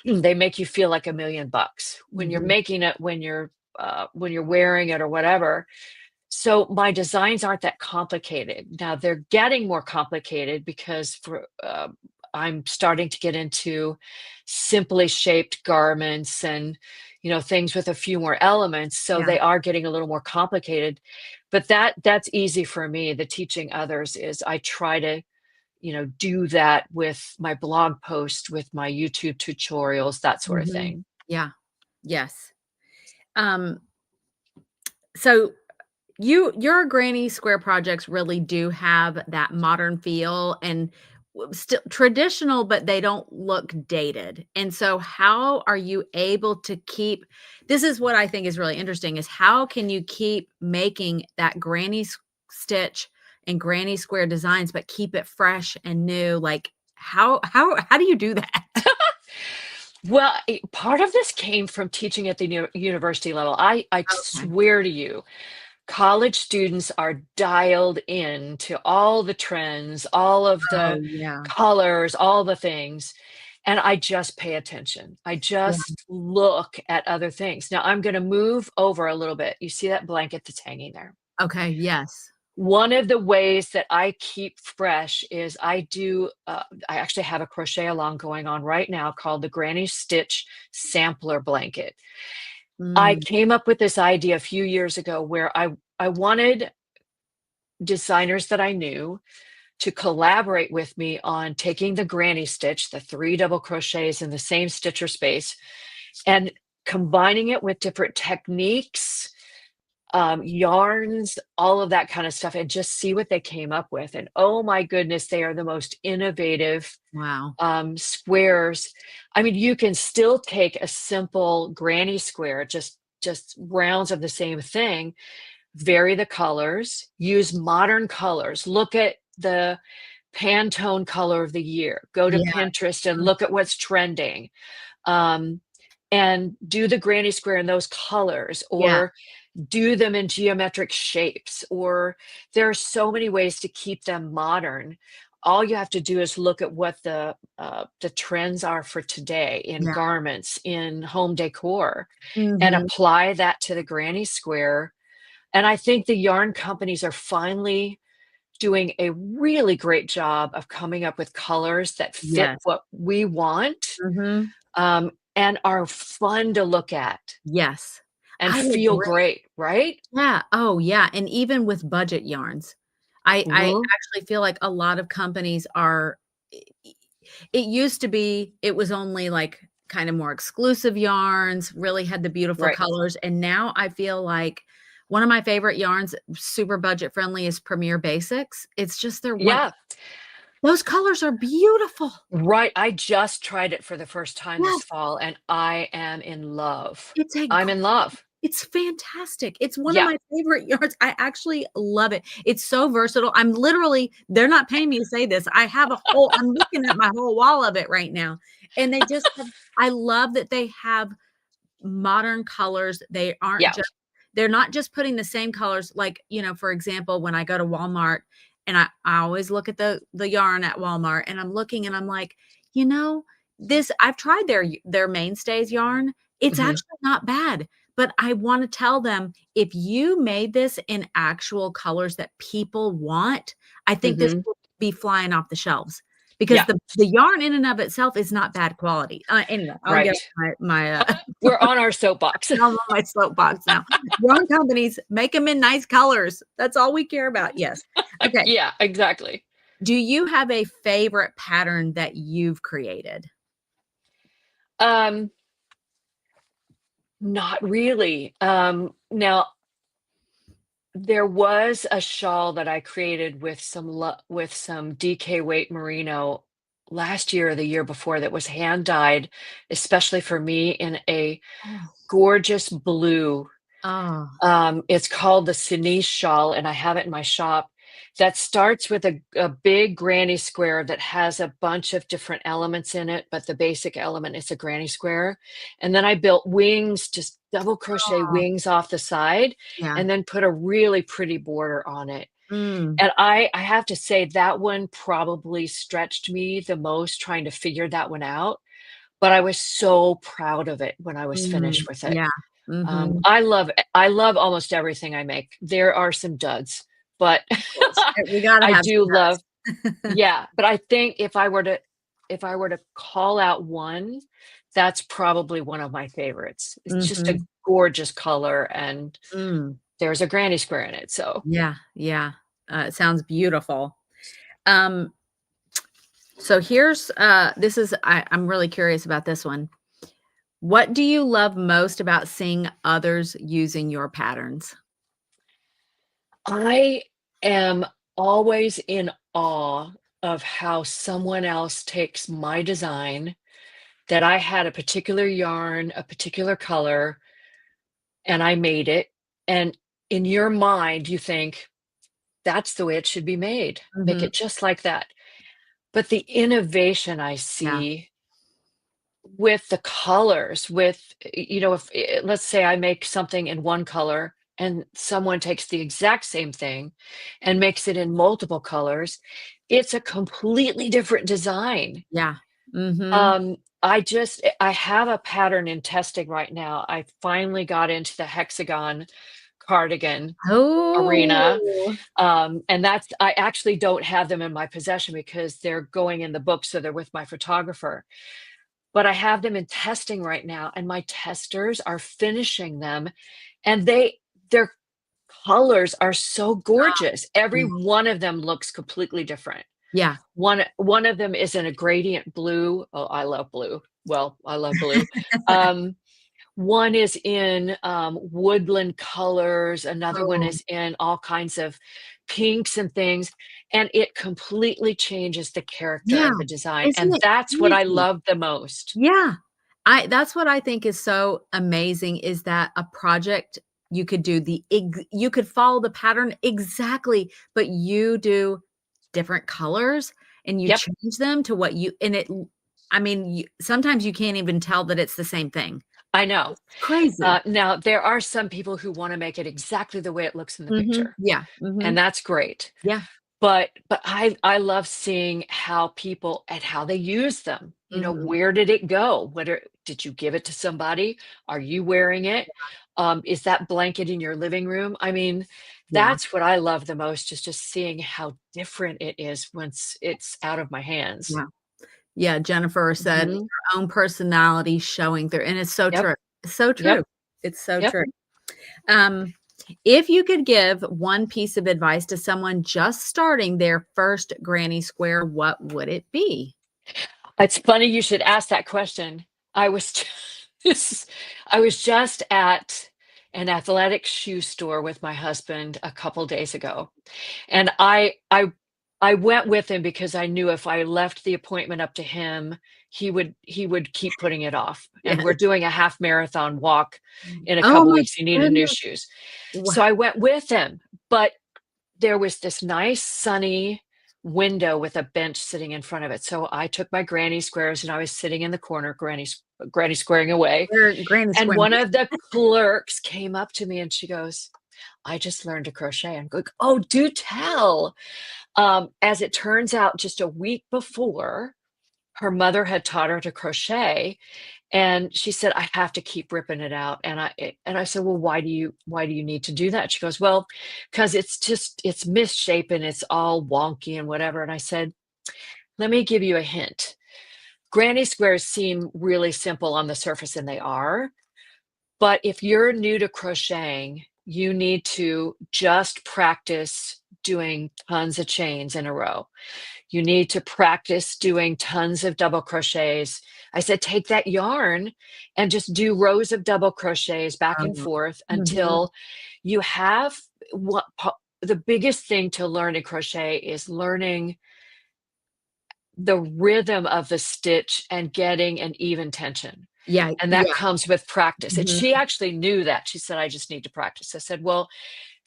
they make you feel like $1,000,000 when you're Mhm. making it, when you're wearing it or whatever. So my designs aren't that complicated. Now they're getting more complicated because I'm starting to get into simply shaped garments and things with a few more elements. So Yeah. they are getting a little more complicated. But that's easy for me. The teaching others is I try to do that with my blog post, with my YouTube tutorials, that sort of Mhm. thing. Yeah. Yes. Um, so your granny square projects really do have that modern feel and still traditional, but they don't look dated. And so how are you able to keep this is what I think is really interesting is how can you keep making that stitch and granny square designs, but keep it fresh and new? Like how do you do that? Well, part of this came from teaching at the university level. I Okay. swear to you, college students are dialed in to all the trends, all of Oh the yeah. colors, all the things, and I just pay attention. I Yeah. just look at other things. Now I'm going to move over a little bit. You see that blanket that's hanging there? Okay. Yes. One of the ways that I keep fresh is I actually have a crochet along going on right now called the Granny Stitch Sampler Blanket. I Mm, came up with this idea a few years ago where I wanted designers that I knew to collaborate with me on taking the granny stitch, the 3 double crochets in the same stitch or space, and combining it with different techniques, yarns, all of that kind of stuff, and just see what they came up with. And oh my goodness, they are the most innovative wow. squares. I mean, you can still take a simple granny square, just rounds of the same thing, vary the colors, use modern colors. Look at the Pantone color of the year. Go to Yeah. Pinterest and look at what's trending. Um, and do the granny square in those colors, Yeah. or do them in geometric shapes, or there are so many ways to keep them modern. all you have to do is look at what the trends are for today in Yeah. garments, in home decor, and Mhm. apply that to the granny square. And I think the yarn companies are finally doing a really great job of coming up with colors that fit Yes. what we want, Mhm. and are fun to look at Yes. and I feel agree. great, right? Yeah. Oh, yeah, and even with budget yarns, I Mhm. actually feel like a lot of companies are I it used to be it was only, like, kind of more exclusive yarns, really had the beautiful Right. colors, and now I feel like one of my favorite yarns, super budget friendly, is Premier Basics. It's just their one Yeah. those colors are beautiful. Right, I just tried it for the first time this Yes, fall, and I am in love. it's a I'm in love. it's fantastic. It's one of Yeah. my favorite yarns. I actually love it. It's so versatile. I'm literally they're not paying me to say this. I have a whole I'm looking at my whole wall of it right now, and they just have I love that they have modern colors. They aren't Yeah. just they're not just putting the same colors like, for example, when I go to Walmart and I always look at the yarn at Walmart and I'm looking and I'm like, you know, this I've tried their mainstays yarn. It's Mhm, actually not bad. But I want to tell them if you made this in actual colors that people want, I think this mhm. will be flying off the shelves because Yeah, the yarn in and of itself is not bad quality. Anyway, I'll get right. off my We're on our soapbox. I'm on my soapbox now. Yarn companies, make them in nice colors. That's all we care about. Yes. Okay. Yeah, exactly. Do you have a favorite pattern that you've created? Um, Not really. Now there was a shawl that I created with some DK weight merino last year or the year before that was hand dyed, especially for me in a Oh. gorgeous blue. Oh. It's called the Sinise shawl, and I have it in my shop. That starts with a big granny square that has a bunch of different elements in it, but the basic element is a granny square. And then I built wings, just double crochet Oh. wings off the side, Yeah. and then put a really pretty border on it. Mm. And I have to say that one probably stretched me the most trying to figure that one out, but I was so proud of it when I was finished Mm. with it. Yeah. Mhm. I love almost everything I make. There are some duds, but Of course. We gotta I have do love. some duds. Yeah, but I think if I were to call out one, that's probably one of my favorites. It's just a Mhm. gorgeous color, and Mm. there's a granny square in it, so Yeah, yeah. It sounds beautiful. Um, so here's, this is I'm really curious about this one. What do you love most about seeing others using your patterns? I am always in awe of how someone else takes my design that I had a particular yarn, a particular color, and I made it. And in your mind, you think, that's the way it should be made. Make Mhm. it just like that. But the innovation I Yeah, see with the colors, if let's say I make something in one color and someone takes the exact same thing and makes it in multiple colors, it's a completely different design. yeah. Mhm. I have a pattern in testing right now. I finally got into the hexagon cardigan arena. Oh. And I actually don't have them in my possession because they're going in the book, so they're with my photographer. But I have them in testing right now, and my testers are finishing them, and their colors are so gorgeous. Every Yeah, one of them looks completely different. yeah. One of them is in a gradient blue. Oh, I love blue. Well, I love blue. Um, One is in, woodland colors, another one Oh, is in all kinds of pinks and things, and it completely changes the character yeah. of the design, Isn't and it that's what I crazy? love the most. Yeah. I That's what I think is so amazing is that a project you could do you could follow the pattern exactly, but you do different colors and you Yep, change them to what you and it l I mean, sometimes you can't even tell that it's the same thing. I know. It's crazy. Now there are some people who wanna make it exactly the way it looks in the Mhm. picture, Yeah. and Mhm. that's great, Yeah. but I love seeing how people and how they use them. You know, Mhm. where did it go? Did you give it to somebody? Are you wearing it? Is that blanket in your living room? I mean, Yeah. that's what I love the most is just seeing how different it is once it's out of my hands. Yeah. Yeah, Jennifer said, Mhm. "Your own personality showing through," and it's so Yep, true. It's so true. yep, It's so yep. true. Um, if you could give one piece of advice to someone just starting their first granny square, what would it be? It's funny you should ask that question. I was just I was just at an athletic shoe store with my husband a couple days ago, and I went with him because I knew if I left the appointment up to him, he would keep putting it off, and we're Yes. doing a half marathon walk in a Oh couple my weeks. He needed new goodness. shoes. Wow. So I went with him, but there was this nice sunny window with a bench sitting in front of it. So I took my granny squares and I was sitting in the corner, granny squaring away. Granny And square. one of the clerks came up to me and she goes, I just learned to crochet. I'm like, oh, do tell. As it turns out, just a week before, her mother had taught her to crochet, and she said, "I have to keep ripping it out." And I said, "Well, why do you need to do that?" She goes, "Well, because it's misshapen, it's all wonky and whatever." And I said, "Let me give you a hint. Granny squares seem really simple on the surface, and they are. But if you're new to crocheting, you need to just practice doing tons of chains in a row. You need to practice doing tons of double crochets." I said, take that yarn and just do rows of double crochets back and forth Mhm. until you have the biggest thing to learn in crochet is learning the rhythm of the stitch and getting an even tension. Yeah, And that yeah. comes with practice. And Mhm, she actually knew that. She said, I just need to practice. I said, well,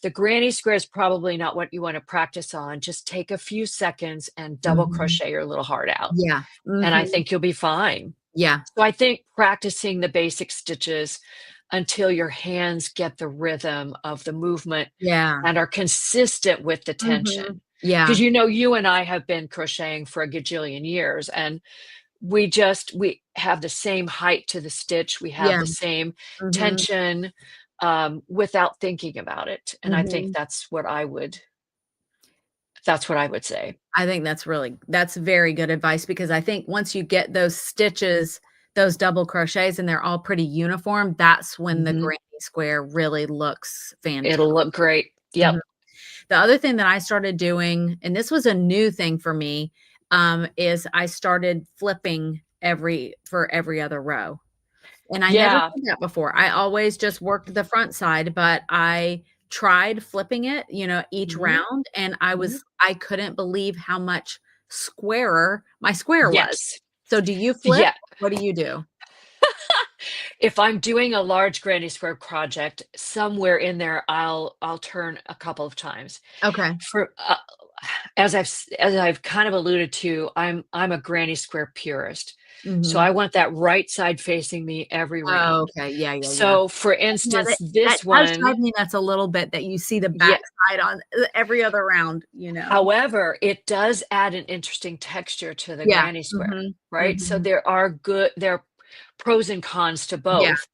the granny square is probably not what you want to practice on. Just take a few seconds and double mhm. crochet your little heart out, Yeah. and I Mhm. think you'll be fine. Yeah. So I think practicing the basic stitches until your hands get the rhythm of the movement Yeah. and are consistent with the Mhm. tension. Yeah. Because you and I have been crocheting for a gajillion years, and we have the same height to the stitch, we have Yeah. the same Mhm. tension, without thinking about it, and I think Mhm. that's what I would say. I think that's very good advice because I think once you get those stitches, those double crochets, and they're all pretty uniform, that's when the Mhm. granny square really looks It'll fantastic. look great. Yep. Mhm. The other thing that I started doing, and this was a new thing for me, is I started flipping every other row. And I never Yeah. did that before. I always just worked the front side, but I tried flipping it, each Mhm. round, and Mhm. I couldn't believe how much squarer my square was. Yes. So do you flip? Yeah. What do you do? If I'm doing a large granny square project, somewhere in there, I'll turn a couple of times. Okay. For as I've kind of alluded to, I'm a granny square purist. So Mhm. I want that right side facing me every Oh, round. okay. Yeah, yeah, yeah. So, for Yeah, instance, that this does one, drive me nuts a little bit that you see the yeah. backside on, every other round. However, it does add an interesting texture to the Yeah. granny square, Mhm. right? So Mhm. there are pros and cons to Yeah. both.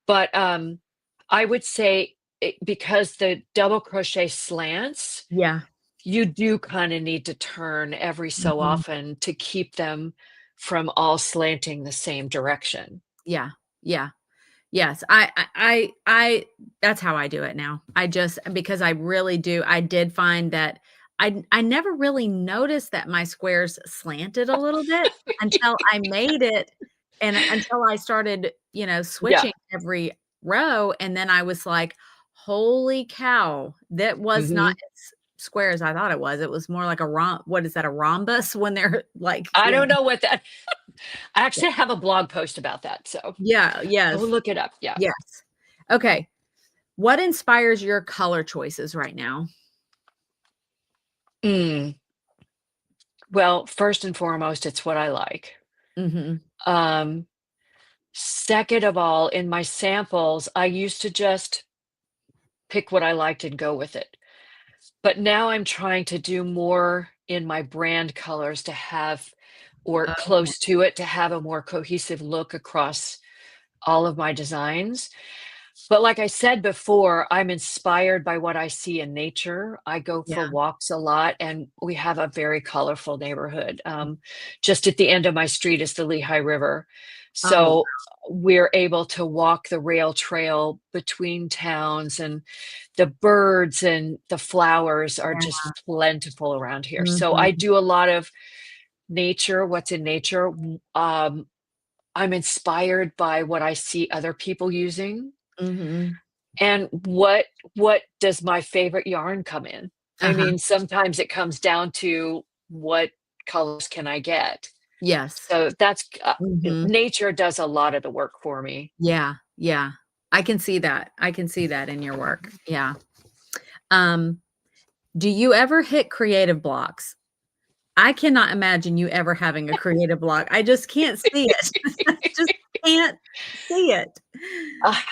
But, I would say because the double crochet slants, Yeah. you do kinda need to turn every so Mhm. often to keep them from all slanting the same direction. Yeah. Yeah. Yes, I that's how I do it now. I just because I really do I did find that I never really noticed that my squares slanted a little bit until I made it and until I started, Yeah. switching every row, and then I was like, "Holy cow, that was not Mhm. as square as I thought it was." It was more like a what is that, a rhombus when they're like, I don't know what that I actually have a blog post about that, so Yeah, go yes, look it up, yeah. yes. Okay. What inspires your color choices right now? Mm. Well, first and foremost, it's what I like. Mhm. Um, Second of all, in my samples, I used to just pick what I liked and go with it. but now I'm trying to do more in my brand colors to have, or Okay. close to it, to have a more cohesive look across all of my designs. But like I said before, I'm inspired by what I see in nature. I go for Yeah. walks a lot, and we have a very colorful neighborhood. Just at the end of my street is the Lehigh River. Oh, So we're able to walk the rail trail between towns, and the birds and the flowers are yeah. just plentiful around here. So I Mhm. do a lot of nature, what's in nature. I'm inspired by what I see other people using. Mhm. And what does my favorite yarn come in? I Uh-huh. mean, sometimes it comes down to what colors can I get? Yes. So that's Mhm. nature does a lot of the work for me. Yeah, yeah. I can see that. I can see that in your work. Yeah. Um, do you ever hit creative blocks? I cannot imagine you ever having a creative block. I just can't see it. I just can't see it. Ah,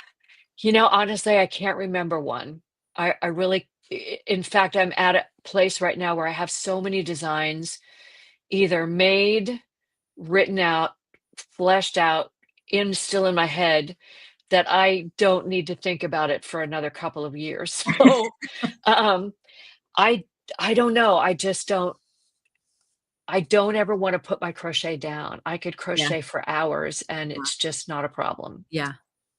honestly, I can't remember one. I really, in fact, I'm at a place right now where I have so many designs either made, written out, fleshed out, still in my head, that I don't need to think about it for another couple of years. So, um, I I don't know. I don't ever wanna put my crochet down. I could Yeah, crochet for hours, and yeah, it's just not a problem. yeah,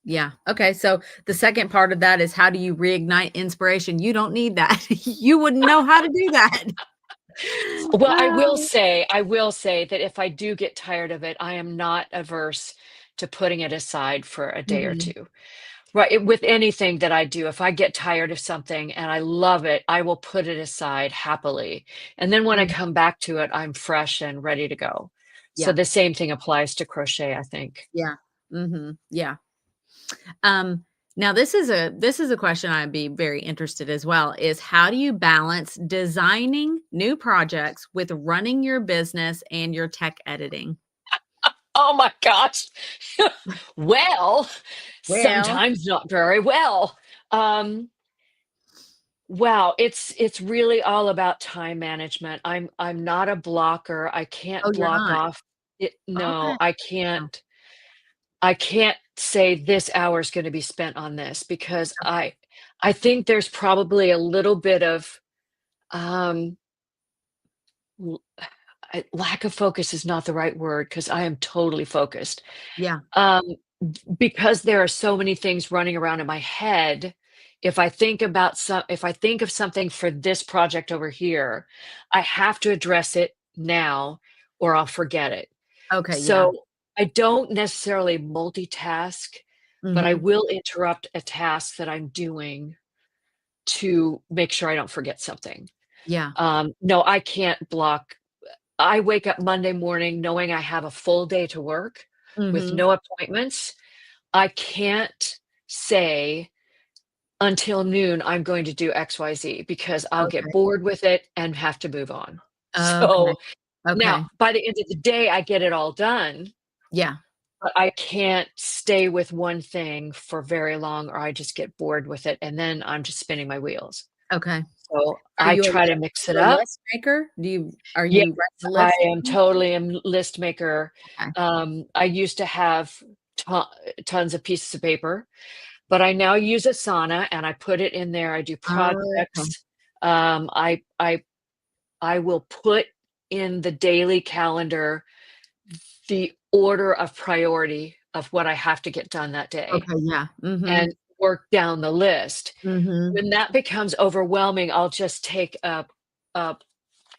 yeah. Okay, so the second part of that is how do you reignite inspiration? You don't need that. You wouldn't know how to do that. Well, Oh, I will say that if I do get tired of it, I am not averse to putting it aside for a day or mhm, 2. Right, with anything that I do, if I get tired of something and I love it, I will put it aside happily, and then when I mhm, come back to it, I'm fresh and ready to go. So yeah, the same thing applies to crochet, I think. yeah, mhm, yeah. Um, now this is a question I'd be very interested as well, is how do you balance designing new projects with running your business and your tech editing? Oh my gosh. Well, Well, sometimes not very well. Um, wow, it's really all about time management. I'm not a blocker. I can't oh, you're block not. off it. Okay. No, I can't say this hour is gonna be spent on this, because I think there's probably a little bit of, um, l lack of focus is not the right word, because I am totally focused. Yeah. Um, because there are so many things running around in my head, if I think of something for this project over here, I have to address it now or I'll forget it. Okay, yeah. So, I don't necessarily multitask, but I Mhm. will interrupt a task that I'm doing to make sure I don't forget something. Yeah. No, I can't block. I wake up Monday morning knowing I have a full day to work with Mhm. no appointments. I can't say until noon, I'm going to do XYZ, because I'll get Okay. bored with it and have to move on. Okay. So, now, Okay. by the end of the day, I get it all done, Yeah. but I can't stay with one thing for very long, or I just get bored with it, and then I'm just spinning my wheels. Okay. So, Are I you a try to list mix it you a up. list maker? Are Yes, you write I lists am down? totally list maker. Okay. I used to have tons of pieces of paper, but I now use Asana, and I put it in there. I do Okay. projects. I will put in the daily calendar the order of priority of what I have to get done that day, Okay, yeah. Mhm. and work down the list. Mhm. When that becomes overwhelming, I'll just take a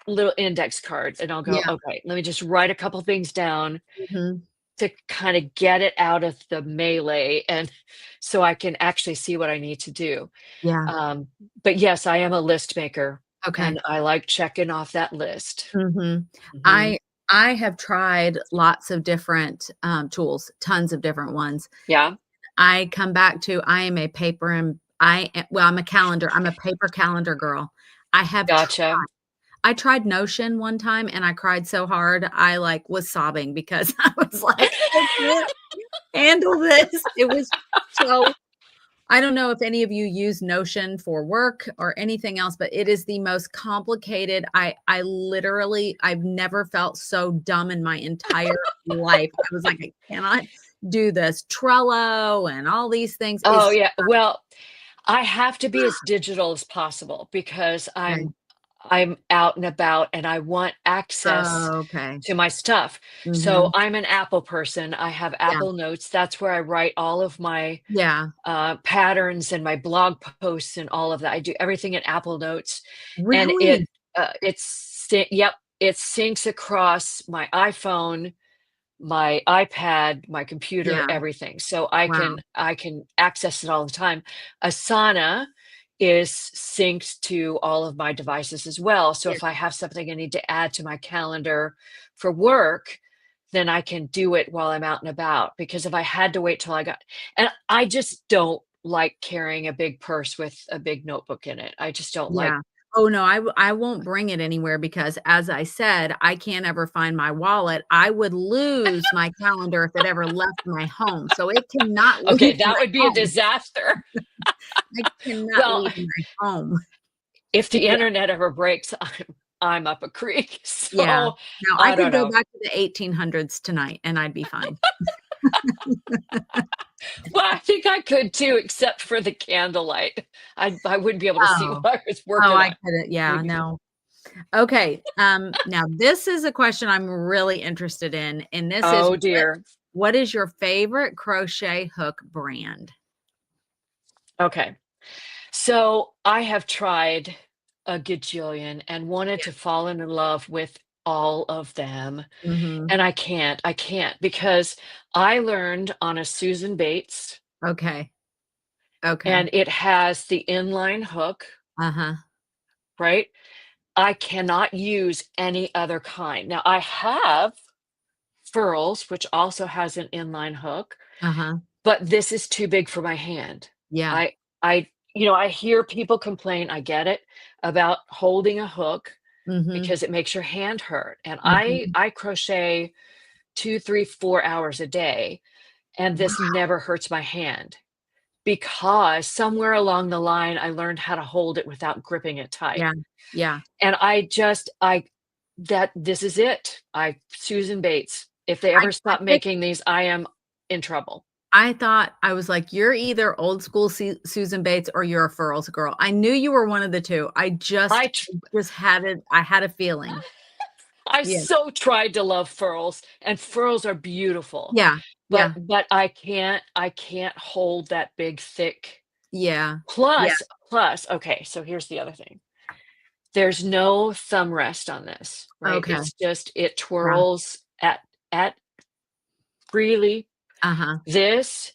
little index card, and I'll go, Yeah. "Okay, let me just write a couple things down Mhm. to kinda get it out of the melee, and so I can actually see what I need to do." Yeah. Um, but yes, I am a list maker, Okay. and I like checking off that list. Mhm. Mhm. I have tried lots of different, tools, tons of different ones. Yeah, I come back to I am a paper and I'm a paper calendar girl. I have tr gotcha. I tried Notion one time and I cried so hard, I, like, was sobbing because I was like, "I can't handle this." It was so I don't know if any of you use Notion for work or anything else, but it is the most complicated. I literally I've never felt so dumb in my entire life. I was like, I cannot do this. Trello and all these things Oh, is yeah. Well, I have to be as digital as possible because okay. I'm out and about and I want access Oh, okay. to my stuff. So Mhm. I'm an Apple person. I have Yeah. Apple Notes. That's where I write all of my Yeah. patterns and my blog posts and all of that. I do everything in Apple Notes, and Really? yep, it syncs across my iPhone, my iPad, my computer, Yeah. everything. So Wow. I can access it all the time. Asana is synced to all of my devices as well. So Yeah. if I have something I need to add to my calendar for work, then I can do it while I'm out and about. Because if I had to wait till I got, and I just don't like carrying a big purse with a big notebook in it. I just don't like. Yeah. Oh, no, I won't bring it anywhere because, as I said, I can't ever find my wallet. I would lose my calendar if it ever left my home, so it cannot Okay, leave that my would be a home. disaster. I cannot Well, leave my home. if the Yeah, internet ever breaks, I'm up a creek. yeah. So Now I I could don't go know. back to the 1800s tonight, and I'd be fine. Well, I think I could too, except for the candlelight. I wouldn't be able to see Oh. what I was Oh, working I on. get it. Yeah, Maybe. no. Okay, now this is a question I'm really interested in, and this is Oh dear. what is your favorite crochet hook brand? Okay. So I have tried a gajillion and wanted Yeah. to fall in love with all of them. Mhm. And I can't because I learned on a Susan Bates Okay. Okay. and it has the inline hook, Uh-huh. right? I cannot use any other kind. Now I have furls, which also has an inline hook, Uh-huh. but this is too big for my hand. Yeah. I I hear people complain, I get it, about holding a hook Mhm. because it makes your hand hurt. And Mhm. I crochet 2, 3, 4 hours a day, and this Wow. never hurts my hand because somewhere along the line I learned how to hold it without gripping it tight. Yeah. Yeah. And I that this is it. Susan Bates. If they ever I stop think making these, I am in trouble. I thought I was like, "You're either old school Susan Bates or you're a Furls girl." I knew you were one of the 2. I tr Just had it I had a feeling. I Yeah. so tried to love furls, and furls are beautiful, Yeah. but Yeah. I can't hold that big, thick. Yeah. Yeah. Plus, okay, so here's the other thing. There's no thumb rest on this, right? Okay. It's just it Yeah. twirls at freely. Uh-huh. This,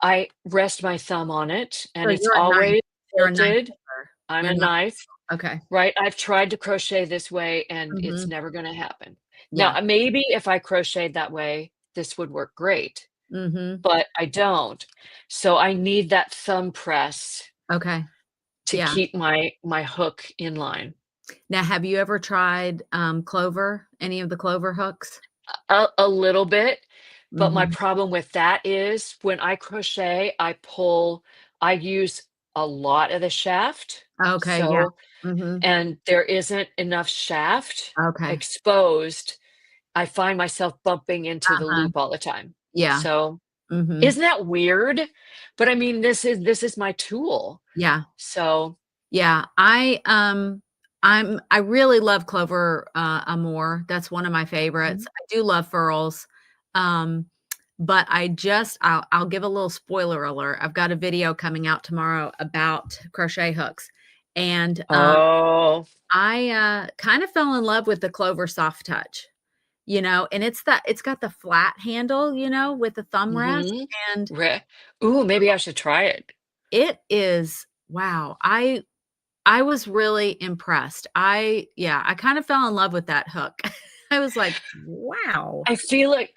I rest my thumb on it, So and it's you're a knife. always You're a knife tilted. maker. I'm You're a not knife, okay. right? I've tried to crochet this way, and it's Mhm. never gonna happen. Now, Yeah. maybe if I crocheted that way, this would work great, Mhm. but I don't. So I need that thumb press Okay. to Yeah. keep my hook in line. Now, have you ever tried, clover? Any of the clover hooks? A little bit, but my Mhm. problem with that is when I crochet, I use a lot of the shaft, Okay, yeah. so Mhm. and there isn't enough shaft Okay. exposed. I find myself bumping into the Uh-huh. loop all the time. Yeah. So, Mhm. isn't that weird? But I mean, this is my tool. Yeah. So, Yeah. I really love Clover, Amour. That's one of my favorites. mhm. I do love furls. Um, but I'll give a little spoiler alert. I've got a video coming out tomorrow about crochet hooks, and, Oh, kind of fell in love with the Clover Soft Touch, and it's got the flat handle, with the thumb rest, mhm. and Re Ooh, maybe I should try it. it is wow, I was really impressed. I kind of fell in love with that hook. I was like, "Wow." I feel like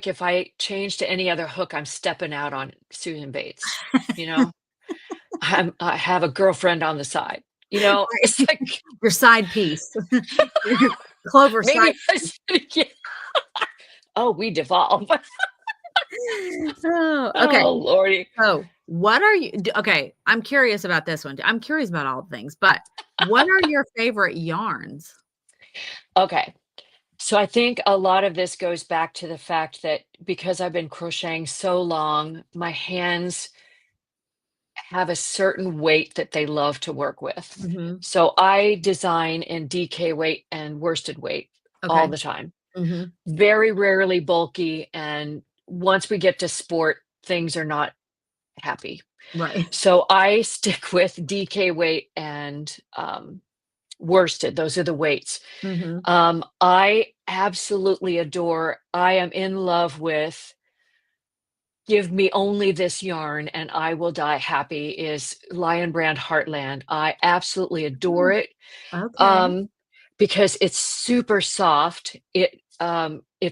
if I change to any other hook, I'm stepping out on Susan Bates, you know? I have a girlfriend on the side, you know? It's Right. like, Your side piece. Your Clover side maybe I should yeah. Oh, we devolve. Oh, okay. Oh, lordy. So, What are you okay, I'm curious about this one. I'm curious about all things, but what are your favorite yarns? Okay. So I think a lot of this goes back to the fact that because I've been crocheting so long, my hands have a certain weight that they love to work with. Mhm. So I design in DK weight and worsted weight all Okay. the time. Mhm. Very rarely bulky, and once we get to sport, things are not happy. Right. So I stick with DK weight and, worsted, those are the weights. Mhm. I absolutely adore I am in love with "Give me only this yarn and I will die happy" is Lion Brand Heartland. I absolutely adore Oh, it, okay. um, because it's super soft. It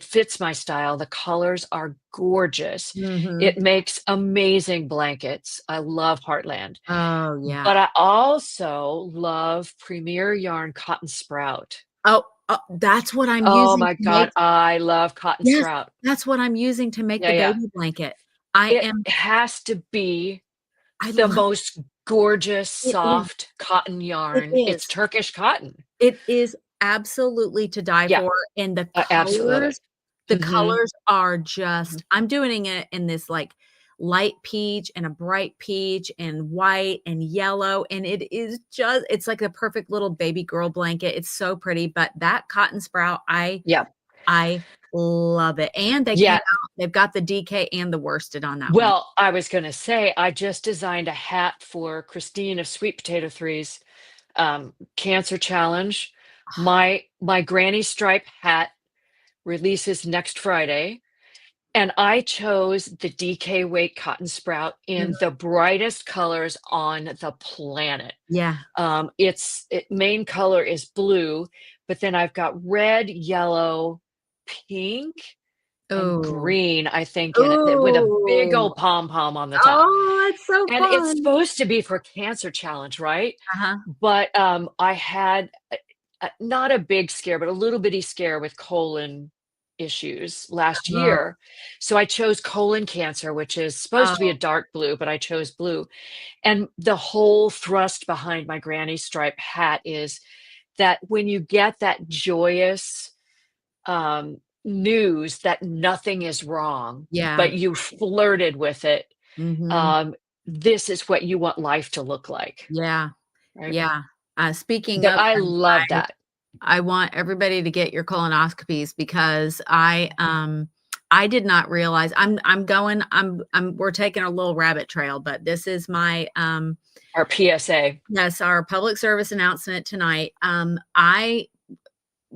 fits my style. The colors are gorgeous. It Mhm. makes amazing blankets. I love Heartland. Oh, yeah. But I also love Premier Yarn Cotton Sprout. Oh, that's what I'm Oh using to my god, make I love Cotton yes, Sprout. that's what I'm using to make Yeah, the yeah. baby blanket. I It am has to be I the love most gorgeous, it is. soft cotton It yarn. It's is. Turkish cotton. It is absolutely to die Yeah, for, and I absolutely love it. the Mhm, colors are mhm. just I'm doing it in this, like, light peach and a bright peach and white and yellow, and it is just it's like a perfect little baby girl blanket. It's so pretty, but that cotton sprout, Yeah, I love it, and yeah. they've got the DK and the worsted on that one. Well, I was gonna say, I just designed a hat for Christine of Sweet Potato Three's, cancer challenge. My granny stripe hat releases next Friday, and I chose the DK weight cotton sprout Mm, in the brightest colors on the planet. yeah. It main color is blue, but then I've got red, yellow, pink, and Oh. green, I think, in it with a big Ooh. old pom-pom on the top. Oh, it's so And it's fun. supposed to be for cancer challenge, right? Uh-huh. But, I had not a big scare, but a little bitty scare with colon issues last Oh, year. So I chose colon cancer, which is supposed to be a oh, dark blue, but I chose blue. And the whole thrust behind my granny stripe hat is that when you get that joyous, news that nothing is wrong, yeah. but you flirted with it, Mhm. um, this is what you want life to look like, Yeah. right? Yeah. Speaking But of I them, love that. I want everybody to get your colonoscopies because I did not realize I'm we're taking a little rabbit trail, but this is my, Our PSA. yes, our public service announcement tonight. I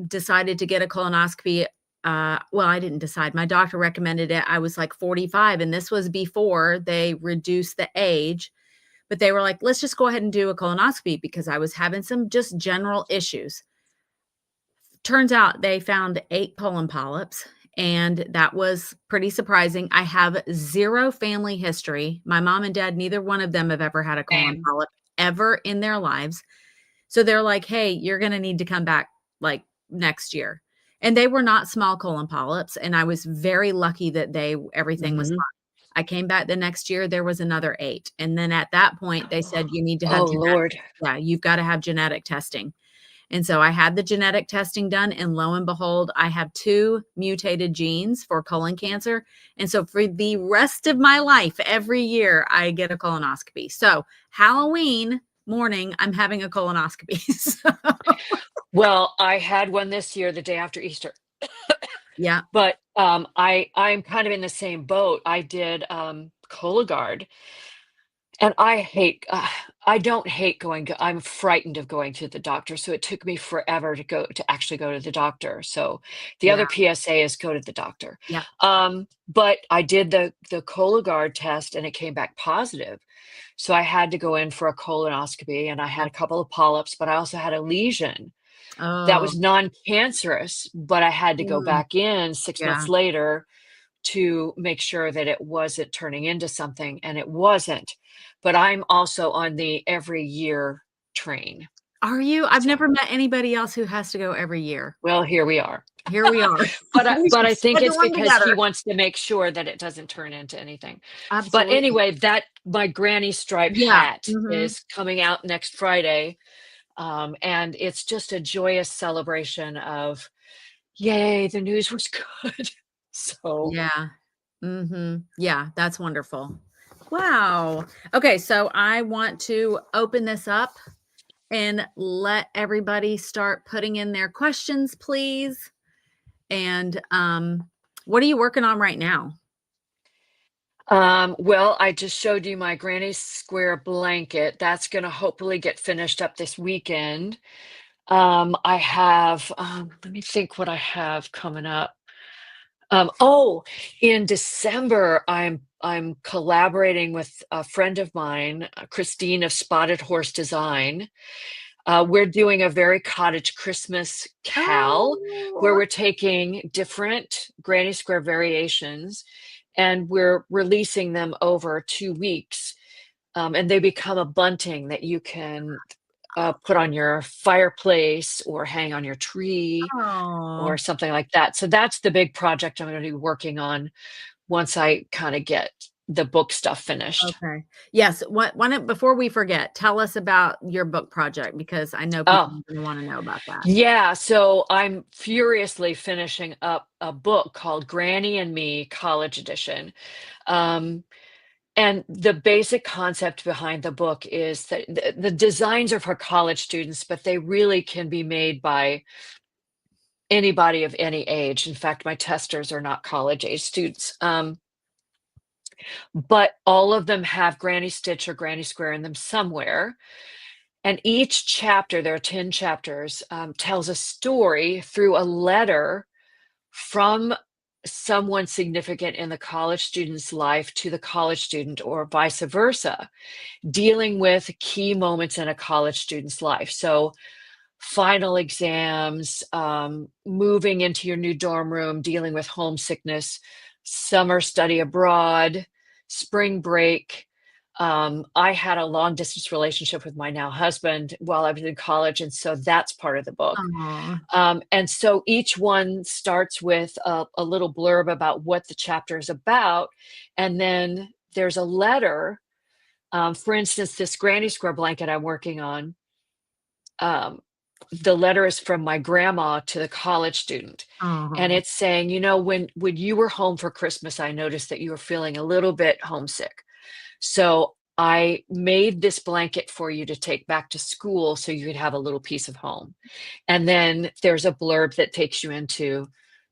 decided to get a colonoscopy. Well, I didn't decide. My doctor recommended it. I was like 45, and this was before they reduced the age. But they were like, let's just go ahead and do a colonoscopy because I was having some just general issues. Turns out they found 8 colon polyps, and that was pretty surprising. I have 0 family history. My mom and dad, neither one of them have ever had a colon Same. polyp ever in their lives. So they're like, "Hey, you're gonna need to come back, like, next year." And they were not small colon polyps, and I was very lucky that everything was Mhm. fine. I came back the next year, there was another 8, and then at that point, they said, "You need to have Oh, genetic." Lord. Yeah, "You've gotta have genetic testing." And so I had the genetic testing done, and lo and behold, I have 2 mutated genes for colon cancer, and so for the rest of my life, every year, I get a colonoscopy. So, Halloween morning, I'm having a colonoscopy. So Well, I had one this year the day after Easter, yeah. but, I'm kind of in the same boat. I did, Cologuard. And I don't hate going to I'm frightened of going to the doctor, so it took me forever to actually go to the doctor. So the Yeah, other PSA is go to the doctor. yeah, But I did the Cologuard test and it came back positive. So I had to go in for a colonoscopy and I yeah. had a couple of polyps, but I also had a lesion that Oh, was non-cancerous, but I had to go mm, back in 6 yeah. months later to make sure that it wasn't turning into something, and it wasn't. But I'm also on the every year train. Are you? I've So, never met anybody else who has to go every year. well, here we are. Here we are. But I We but should I think schedule it's one because he together. wants to make sure that it doesn't turn into anything. But Absolutely. anyway, that my granny stripe Yeah. hat Mhm. is coming out next Friday, and it's just a joyous celebration of, "Yay, the news was good." So, Yeah. Mhm. Yeah, that's wonderful. Wow. Okay, so I want to open this up and let everybody start putting in their questions, please. And what are you working on right now? well, I just showed you my granny square blanket. That's gonna hopefully get finished up this weekend. I have, let me think what I have coming up. Oh, in December, I'm collaborating with a friend of mine, Christine of Spotted Horse Design. We're doing a very cottage Christmas cal where Oh, we're taking different Granny Square variations and we're releasing them over 2 weeks. And they become a bunting that you can put on your fireplace or hang on your tree oh. or something like that. So that's the big project I'm going to be working on once I kind of get the book stuff finished. Okay. Yes, why don't before we forget, tell us about your book project because I know people Oh, are gonna wanna know about that. yeah. So I'm furiously finishing up a book called Granny and Me College Edition. Um, and the basic concept behind the book is that the designs are for college students, but they really can be made by anybody of any age. In fact, my testers are not college age students. But all of them have Granny Stitch or Granny Square in them somewhere. And each chapter, there are 10 chapters, tells a story through a letter from someone significant in the college student's life to the college student, or vice versa, dealing with key moments in a college student's life. So, final exams, moving into your new dorm room, dealing with homesickness, summer study abroad, spring break. I had a long distance relationship with my now husband while I was in college, and so that's part of the book. Aw. And so each one starts with a little blurb about what the chapter is about, and then there's a letter. For instance, this Granny Square blanket I'm working on, um, the letter is from my grandma to the college student, and Aw. it's saying, you know, when you were home for Christmas, I noticed that you were feeling a little bit homesick. So I made this blanket for you to take back to school so you could have a little piece of home. And then there's a blurb that takes you into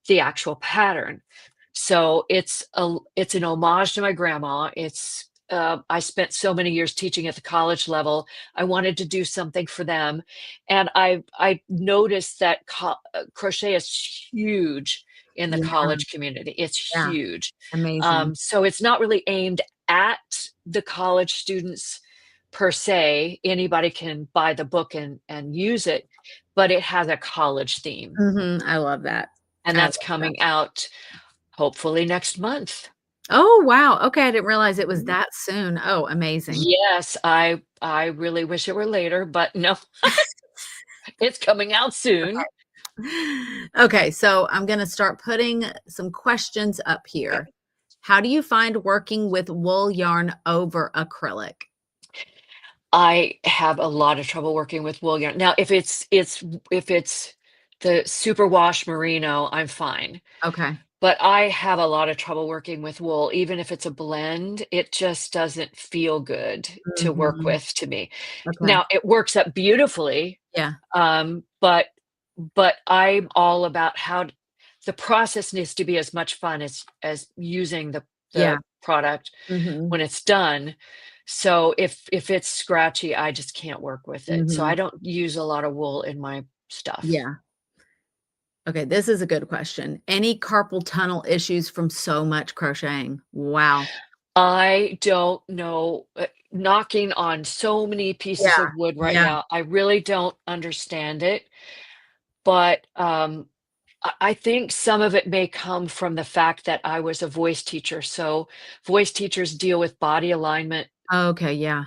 the actual pattern. So it's an homage to my grandma. It's I spent so many years teaching at the college level. I wanted to do something for them, and I noticed that crochet is huge in the Yeah, college community. It's yeah, huge. amazing. So it's not really aimed at the college students per se. Anybody can buy the book and use it, but it has a college theme, Mhm, I love that. and I love that's that. coming out hopefully next month. Oh, wow, okay, I didn't realize it was Mhm. that soon. Oh, amazing. Yes, I really wish it were later, but no, it's coming out soon. Okay, so I'm gonna start putting some questions up here. How do you find working with wool yarn over acrylic? I have a lot of trouble working with wool yarn. Now, if it's the superwash merino, I'm fine. Okay. But I have a lot of trouble working with wool, even if it's a blend, it just doesn't feel good to work Mhm. with to me. Okay. Now, it works up beautifully, Yeah, um, but but I'm all about the process needs to be as much fun as using yeah. the product Mhm, when it's done. So if it's scratchy, I just can't work with it. So I mhm. don't use a lot of wool in my stuff. Yeah. Okay, this is a good question. Any carpal tunnel issues from so much crocheting? Wow. I don't know, knocking on so many pieces Yeah, of wood right yeah. now. I really don't understand it, but I think some of it may come from the fact that I was a voice teacher. So voice teachers deal with body alignment Okay, yeah.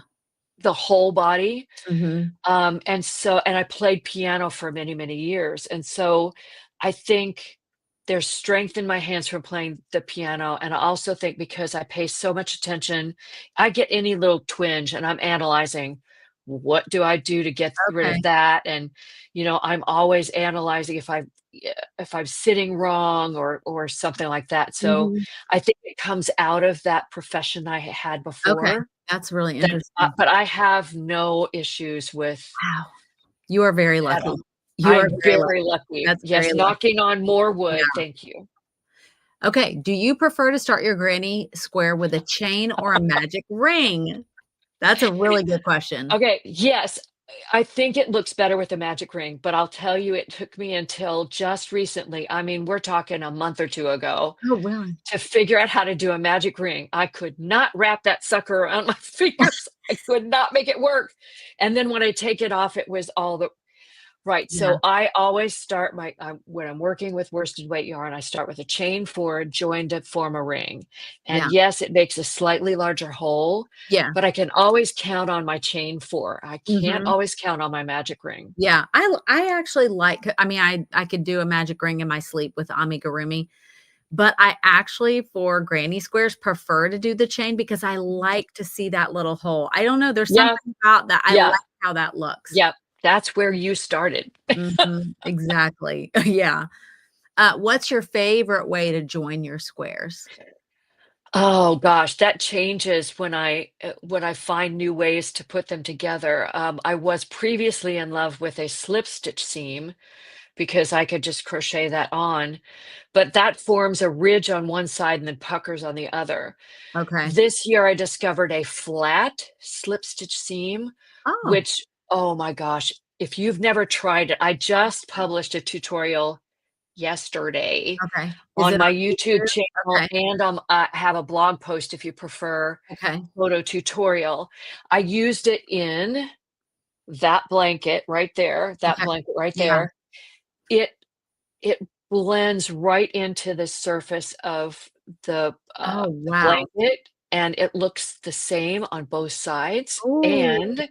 the whole body. Mhm. And I played piano for many, many years. And so I think there's strength in my hands from playing the piano. And I also think because I pay so much attention, I get any little twinge and I'm analyzing, what do I do to get rid of Okay. that? And, I'm always analyzing if I'm sitting wrong or something like that. So Mhm. I think it comes out of that profession I had Okay. before. That's really That, interesting. but I have no issues with Wow. You are very at all. lucky. You are I'm very very lucky. lucky. That's very Yes, lucky. knocking on more wood, Yeah. thank you. Okay. Do you prefer to start your granny square with a chain or a magic ring? That's a really good question. Okay, yes, I think it looks better with a magic ring, but I'll tell you, it took me until just recently, I mean, we're talking a month or 2 ago, Oh, really? to figure out how to do a magic ring. I could not wrap that sucker around my fingers. I could not make it work. And then when I take it off, it was all the right. Yeah. So I always start when I'm working with worsted weight yarn, I start with a chain 4 joined to form a ring. And Yeah. yes, it makes a slightly larger hole, Yeah. but I can always count on my chain 4. I can't Mhm. always count on my magic ring. Yeah. I actually like I mean, I could do a magic ring in my sleep with amigurumi, but I actually, for granny squares, prefer to do the chain because I like to see that little hole. I don't know, there's Yeah, something about that. I like yeah, how that looks. yeah. That's where you started. Mhm. Exactly. Yeah. What's your favorite way to join your squares? Oh gosh, that changes when I find new ways to put them together. I was previously in love with a slip stitch seam because I could just crochet that on, but that forms a ridge on one side and then puckers on the other. Okay. This year I discovered a flat slip stitch seam, Oh, which, oh my gosh, if you've never tried it, I just published a tutorial yesterday okay. Is on it my on YouTube YouTube? channel, Okay. and have a blog post if you prefer Okay. photo tutorial. I used it in that blanket right there, that Okay. blanket right Yeah. there. It it blends right into the surface of Oh, the wow. blanket, and it looks the same on both sides, Ooh. and,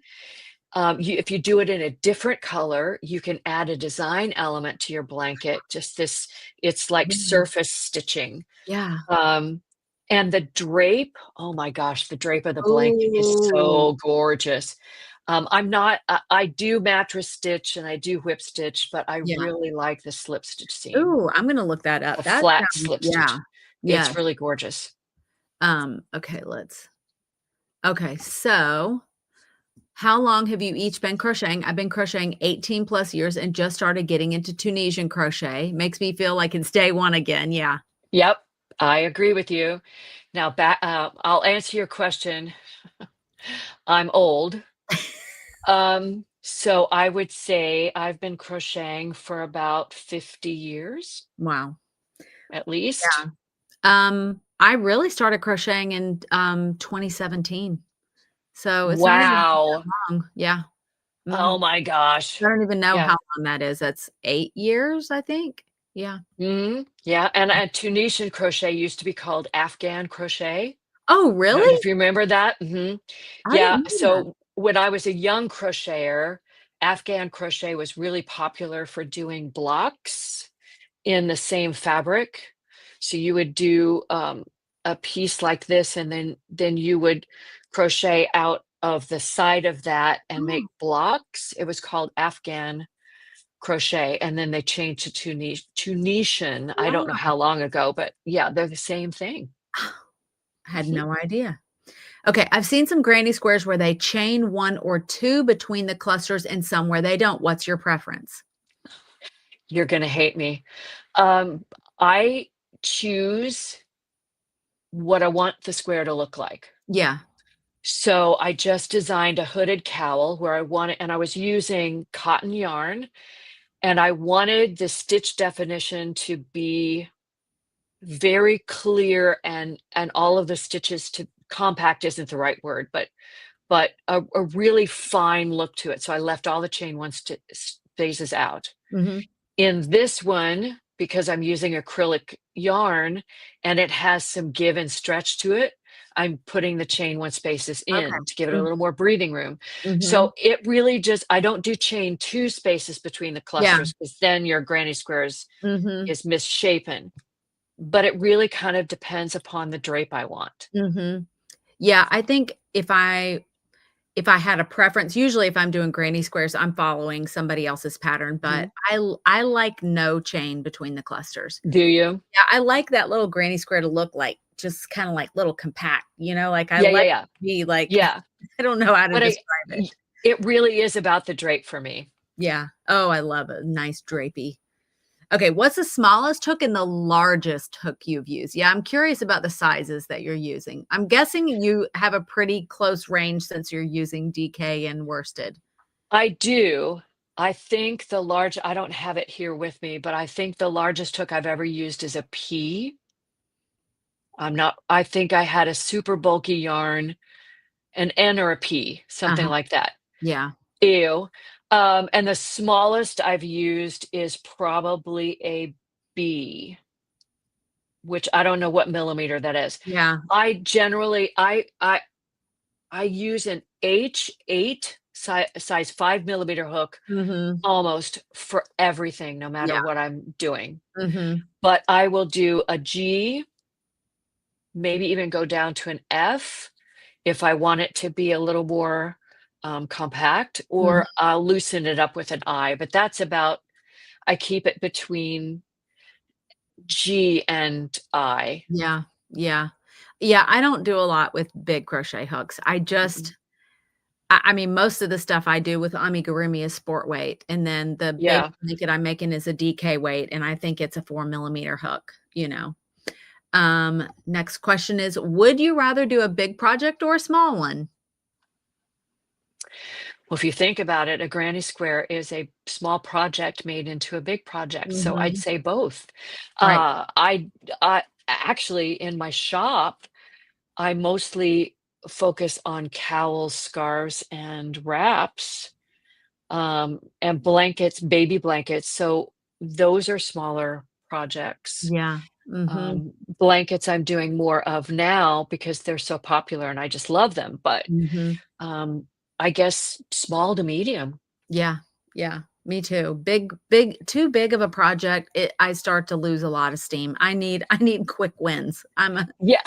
if you do it in a different color, you can add a design element to your blanket, just this it's like Yeah. surface stitching. Yeah. Um, and the drape, oh my gosh, the drape of the blanket is Ooh. so gorgeous. I do mattress stitch and I do whip stitch, but I Yeah. really like the slip stitch seam, Ooh, I'm gonna look that the up. That flat sounds slip yeah. stitch. It's Yes. really gorgeous. Okay, okay, so how long have you each been crocheting? I've been crocheting 18 plus years and just started getting into Tunisian crochet. Makes me feel like it's day one again. Yeah. Yep, I agree with you. Now I'll answer your question. I'm old. So I would say I've been crocheting for about 50 years, Wow. at least. Yeah. I really started crocheting in 2017. So it's not even Wow. that long. Yeah. Oh Mhm. my gosh. I don't even know Yeah. how long that is. That's 8 years, I think. Yeah. Mhm. Yeah, and Tunisian crochet used to be called Afghan crochet. Oh, I don't know really? if you remember that? Mhm. I Yeah, didn't know that. so when I was a young crocheter, Afghan crochet was really popular for doing blocks in the same fabric. So you would do, a piece like this, and then you would crochet out of the side of that and Oh, make blocks. It was called Afghan crochet, and then they changed to Tunisian, I don't know wow. how long ago, but yeah, they're the same thing. I had Mhm. no idea. Okay, I've seen some granny squares where they chain 1 or 2 between the clusters and some where they don't. What's your preference? You're gonna hate me. I choose what I want the square to look like. Yeah. So I just designed a hooded cowl where I wanted, and I was using cotton yarn, and I wanted the stitch definition to be very clear, and all of the stitches to compact isn't the right word, but a really fine look to it. So I left all the chain one spaces out. Mhm. In this one, because I'm using acrylic yarn and it has some give and stretch to it, I'm putting the chain 1 spaces Okay. in to give it a Mm, little more breathing room. mhm. So it really just I don't do chain 2 spaces between the Yeah. clusters because then your granny squares Mhm. is misshapen. But it really kind of depends upon the drape I want. Mhm. Yeah, I think if I had a preference, usually if I'm doing granny squares, I'm following somebody else's pattern, but Mhm. I like no chain between the clusters. Do you? Yeah, I like that little granny square to look like just kinda like little compact, like, I Yeah, yeah, like yeah. to be like Yeah. I don't know how to But describe it. it really is about the drape for me. Yeah. Oh, I love a nice drapey. Okay, what's the smallest hook and the largest hook you've used? Yeah, I'm curious about the sizes that you're using. I'm guessing you have a pretty close range since you're using DK and worsted. I do. I think the large I don't have it here with me, but I think the largest hook I've ever used is a P. I think I had a super bulky yarn, an N or a P, something Uh-huh. like that. Yeah. Ew. And the smallest I've used is probably a B, which I don't know what millimeter that is. Yeah. I generally I use an H8 size 5 millimeter hook Mhm. almost for everything, no matter Yeah. what I'm doing. Mhm. But I will do a G, maybe even go down to an F if I want it to be a little more compact, Mhm. or I'll loosen it up with an I. But that's about, I keep it between G and I. Yeah. Yeah. Yeah, I don't do a lot with big crochet hooks. I Mhm. just I mean, most of the stuff I do with amigurumi is sport weight, and then the big Yeah. blanket I'm making is a DK weight, and I think it's a 4 millimeter hook. Next question is, would you rather do a big project or a small one? Well, if you think about it, a granny square is a small project made into a big project. So I'd Mhm. say both. Right. I actually in my shop, I mostly focus on cowls, scarves, and wraps, and blankets, baby blankets. So those are smaller projects. Yeah. Mhm. Blankets I'm doing more of now because they're so popular and I just love them. But Mhm. um, I guess small to medium. Yeah. Yeah. Me too. Big too big of a project, I start to lose a lot of steam. I need quick wins. Yeah.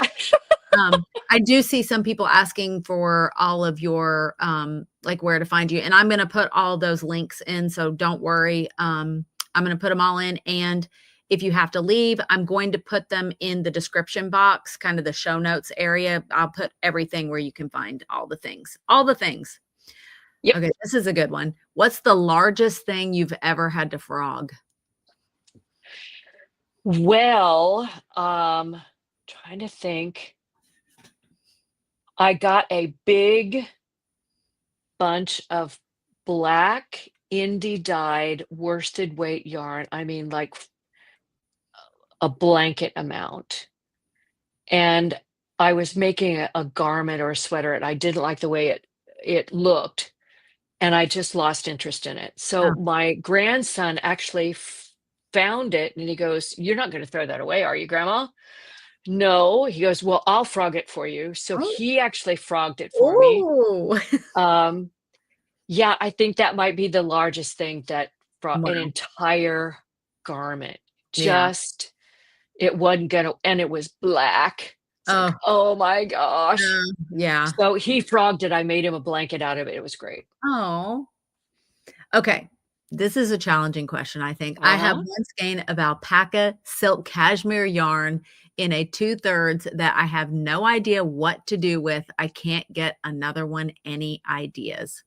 I do see some people asking for all of your, like, where to find you, and I'm gonna put all those links in, so don't worry. I'm gonna put them all in, and if you have to leave, I'm going to put them in the description box, kind of the show notes area. I'll put everything where you can find all the things. All the things. Yep. Okay, this is a good one. What's the largest thing you've ever had to frog? Well, trying to think. I got a big bunch of black indie dyed worsted weight yarn. I mean, like a blanket amount. And I was making a garment or a sweater, and I didn't like the way it looked, and I just lost interest in it. So Oh. my grandson actually found it, and he goes, "You're not going to throw that away, are you, Grandma?" No, he goes, "Well, I'll frog it for you." So Oh. he actually frogged it for me. Ooh. Um, yeah, I think that might be the largest thing that an Wow. entire garment. Yeah. Just it wasn't gonna, and it was black. It's like, Oh, "Oh my gosh." yeah. So he frogged it. I made him a blanket out of it. It was great. Oh. Okay. This is a challenging question, I think. I have Uh-huh. one skein of alpaca silk cashmere yarn in a 2/3 that I have no idea what to do with. I can't get another one. Any ideas?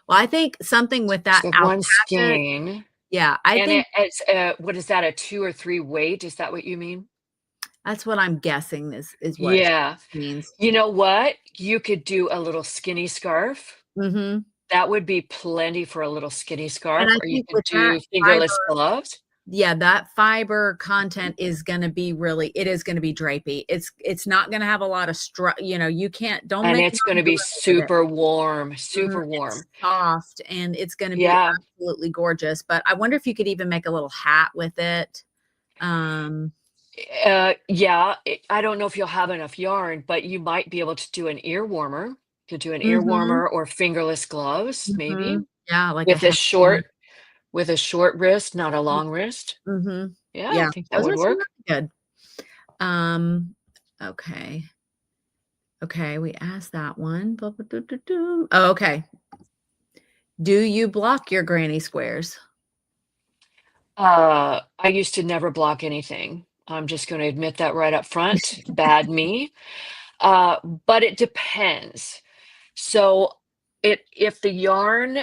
Well, I think something with that So 1 alpaca. skein, Yeah, I and think it's, what is that, a 2 or 3 weight? Is that what you mean? that's what I'm guessing is what Yeah. means. You know what? You could do a little skinny scarf. Mhm. That would be plenty for a little skinny And scarf, I or you think could with that do fingerless fiber. gloves. Yeah, that fiber content is gonna be it is gonna be drapey. It's not gonna have a lot of you can't don't And make it's gonna be lingerie with it. super warm, super It's warm. soft, and it's gonna be Yeah. absolutely gorgeous, but I wonder if you could even make a little hat with it. Um, Yeah, I don't know if you'll have enough yarn, but you might be able to do an ear warmer. You could do an ear Mhm, warmer or fingerless gloves, maybe mhm. Yeah, like a with a headband. short wrist, not a long wrist. Mhm. Yeah, I Yeah, think that those would are some work. really good. Um, okay. Okay, we asked that one. Blah, blah, doo, doo, doo. Oh, okay. Do you block your granny squares? I used to never block anything. I'm just going to admit that right up front. Bad me. Uh, but it depends. So if the yarn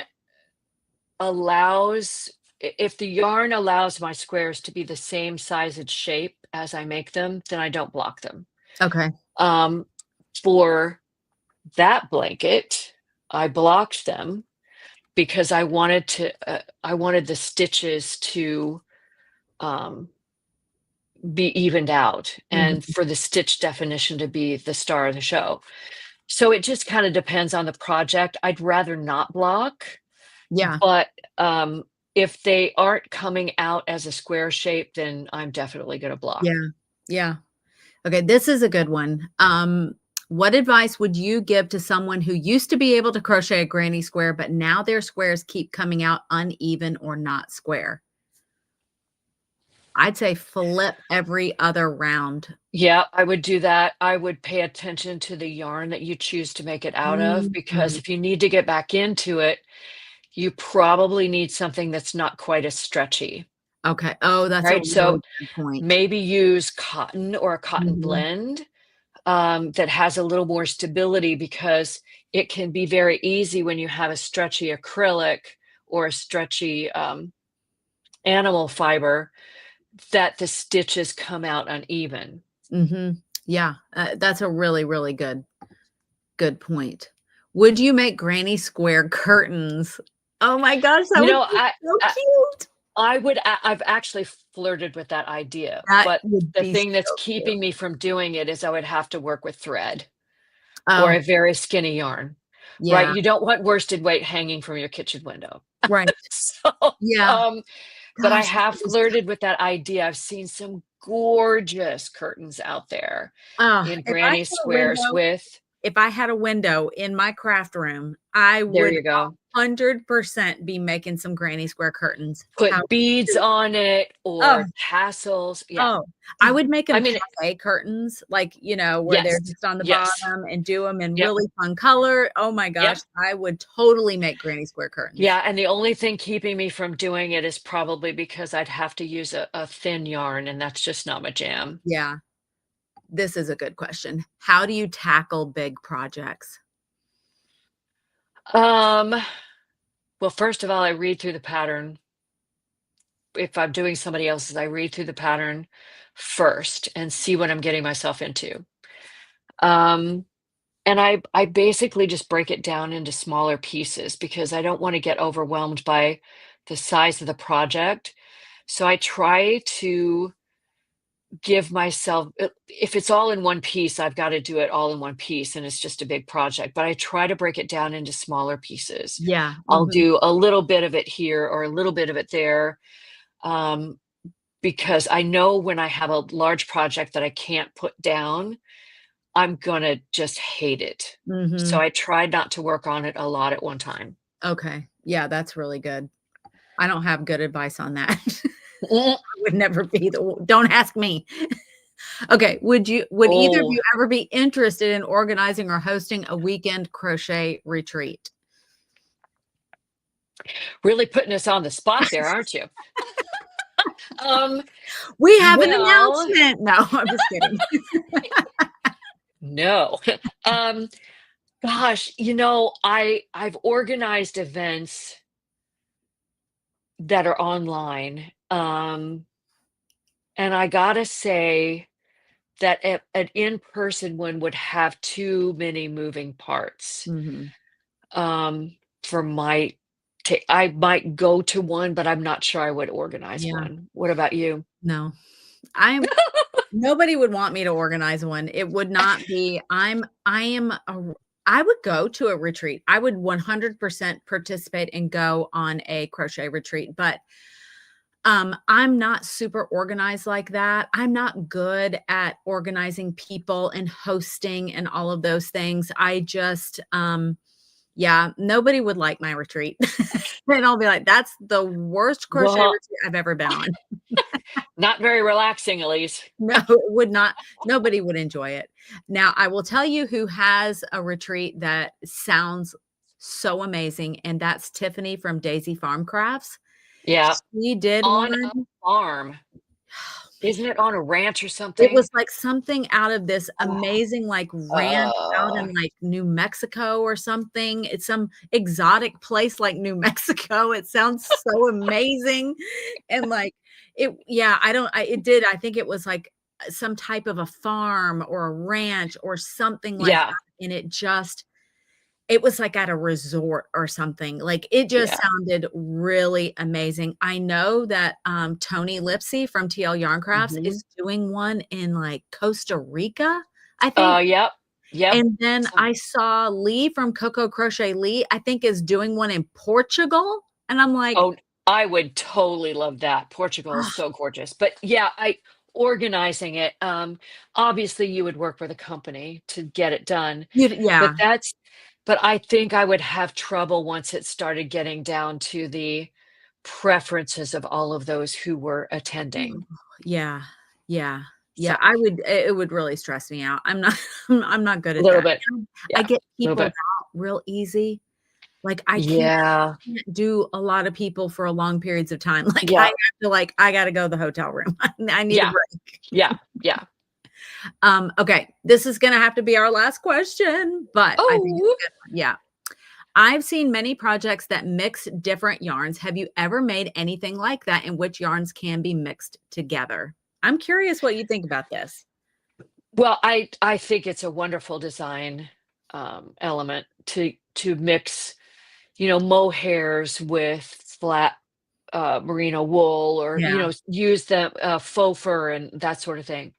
if the yarn allows my squares to be the same size and shape as I make them, then I don't block them. Okay. Um, for that blanket, I blocked them because I wanted the stitches to um, be evened out and Mhm. for the stitch definition to be the star of the show. So it just kind of depends on the project. I'd rather not block, Yeah. but if they aren't coming out as a square shape, then I'm definitely going to block. Yeah. Yeah. Okay, this is a good one. What advice would you give to someone who used to be able to crochet a granny square, but now their squares keep coming out uneven or not square? I'd say flip every other round. Yeah, I would do that. I would pay attention to the yarn that you choose to make it out of because Mhm. if you need to get back into it, you probably need something that's not quite as stretchy, Okay. Oh, that's a right? So really good point. maybe use cotton or a cotton Mhm. blend that has a little more stability because it can be very easy when you have a stretchy acrylic or a stretchy animal fiber that the stitches come out uneven. Mhm. Yeah, that's a really, really good point. Would you make granny square curtains? Oh my gosh, that You would know, be so cute. I've actually flirted with that idea, That but would the be thing that's so cute. keeping me from doing it is I would have to work with thread or Oh, a very skinny yarn, right? yeah, You don't want worsted weight hanging from your kitchen window. right. So, Yeah. um, but I Gosh, that have would be so flirted with that idea. I've seen some gorgeous curtains out there in if I granny had a squares window with if I had a window in my craft room, I there would you go. 100% be making some granny square curtains. How Put beads cute. on it Oh, or tassels. Yeah. oh, I would make I 'em mean, pavé curtains, like, where they're yes. just on the Yes. bottom and do them in Yep. really fun color. Oh my gosh, Yep. I would totally make granny square curtains. Yeah, and the only thing keeping me from doing it is probably because I'd have to use a thin yarn, and that's just not my jam. Yeah, this is a good question. How do you tackle big projects? Um, well, first of all, I read through the pattern. If I'm doing somebody else's, I read through the pattern first and see what I'm getting myself into. Um, and I basically just break it down into smaller pieces because I don't want to get overwhelmed by the size of the project. So I try to give myself if it's all in one piece, I've got to do it all in one piece and it's just a big project, but I try to break it down into smaller pieces. Yeah, I'll mhm, do a little bit of it here or a little bit of it there, um, because I know when I have a large project that I can't put down, I'm gonna just hate it. So mhm. I try not to work on it a lot at one time. Okay. Yeah, that's really good. I don't have good advice on that. Mm. I would never be the o don't ask me. Okay, would either of Oh, you ever be interested in organizing or hosting a weekend crochet retreat? really putting us on the spot there, aren't you? Um, We have an well, announcement. No, I'm just kidding. no. Um, Gosh, I've organized events that are online, and I gotta say that an in-person one would have too many moving parts, Mhm. um, for my I might go to one, but I'm not sure I would organize Yeah, one. What about you? no. I'm Nobody would want me to organize one. It would not be I am a I would go to a retreat. I would 100% participate and go on a crochet retreat, but I'm not super organized like that. I'm not good at organizing people and hosting and all of those things. I just, yeah, nobody would like my retreat. And I'll be like, "That's the worst crochet Well, retreat I've ever been on." not very relaxing, Elise. No, it would not nobody would enjoy it. Now, I will tell you who has a retreat that sounds so amazing, and that's Tiffany from Daisy Farm Crafts. Yeah. She did On a one. farm. Isn't it on a ranch or It something? was like something out of this Oh, amazing, like, ranch out uh, in, like, New Mexico or something. It's some exotic place like New Mexico. It sounds so amazing, and, like, I think it was, like, some type of a farm or a ranch or something like yeah, that, and it was like at a resort or something, like, it just yeah. sounded really amazing. I know that, Tony Lipsy from TL Yarn Crafts Mhm. is doing one in, like, Costa Rica, I think, Yep, yep. and then So I saw Lee from Coco Crochet Lee, I think is doing one in Portugal, and I'm like, oh, I would totally love that. Portugal is "Ugh." so gorgeous. But yeah, I organizing it, obviously you would work with a company to get it done, but Yeah. I think I would have trouble once it started getting down to the preferences of all of those who were attending. Yeah, yeah, So, yeah, it would really stress me out. I'm not I'm not good a at little that. bit. I Yeah, get a little peopled bit. out real easy. Like, Yeah, can't do a lot of people for a long periods of time. Like, I yeah, have to, like, I gotta go to the hotel room. I need a yeah, break. yeah, yeah. Okay, this is gonna have to be our last question, but I think it's Oh! a good one. Yeah. I've seen many projects that mix different yarns. Have you ever made anything like that in which yarns can be mixed together? I'm curious what you think about this. Well, I think it's a wonderful design, element to mix, mohairs with flat, merino wool or, Yeah. use the, faux fur and that sort of thing.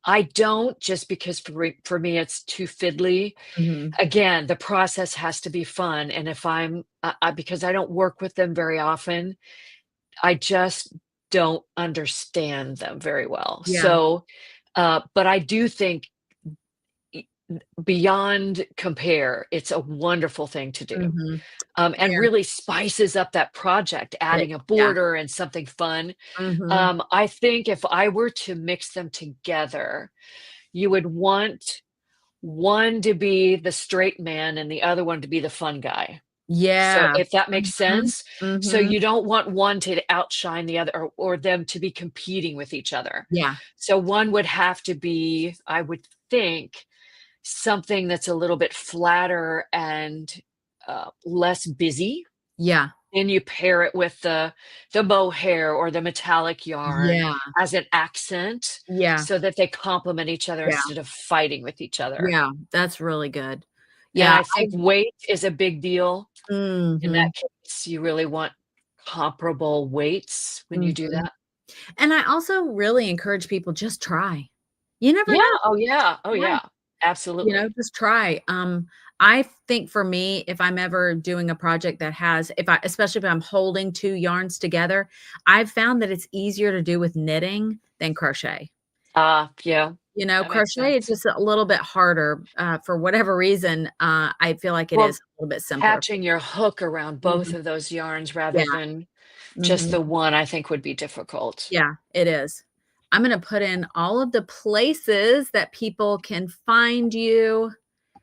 I don't just because for me, it's too fiddly. Mhm. Again, the process has to be fun, and if because I don't work with them very often, I just don't understand them very well. Yeah. So, but I do think e beyond compare, it's a wonderful thing to do, Mhm. and And really spices up that project, it adding a yeah. border and something fun. Mhm. I think if I were to mix them together, you would want one to be the straight man and the other one to be the fun guy. So, Yeah. if that makes Mhm. sense? So, Mhm. you don't want one to outshine the other or them to be competing with each other. Yeah. So, one would have to be, I would think, something that's a little bit flatter and, less busy. Yeah. Then you pair it with the mohair or the metallic yarn Yeah. as an accent Yeah. so that they complement each other Yeah. instead of fighting with each other. Yeah. That's really good. And Yeah. I think weight is a big deal. In that Mhm. case, you really want comparable weights when you do Mhm. that. And I also really encourage people, just try. You never Yeah, know. oh, yeah, oh, Try. yeah, absolutely. Just try. I think for me, if I'm ever doing a project that has if I especially if I'm holding 2 yarns together, I've found that it's easier to do with knitting than crochet. Yeah, that makes Crochet is sense. just a little bit harder, for whatever reason, I feel like it is Well, a little bit simpler. attaching your hook around both Mhm. of those yarns Yeah. rather than just Mhm. the one, I think would be difficult. Yeah, it is. I'm gonna put in all of the places that people can find you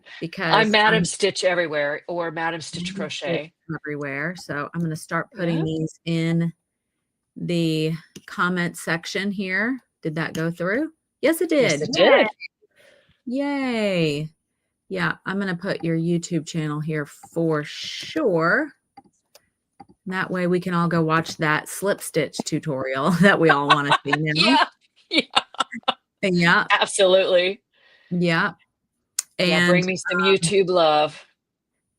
I'm because Madam I'm Stitch everywhere or Madam Stitch Mhm. It's Crochet. everywhere, so I'm gonna start putting Yeah. these in the comment section here. Did that go through? Yes, it Yes, did. it Yay. did. Yay. Yeah, I'm gonna put your YouTube channel here for sure. That way we can all go watch that slip stitch tutorial that we all wanna see now. Yeah, yeah, Yeah, absolutely. yeah, Yeah, and bring me some YouTube love.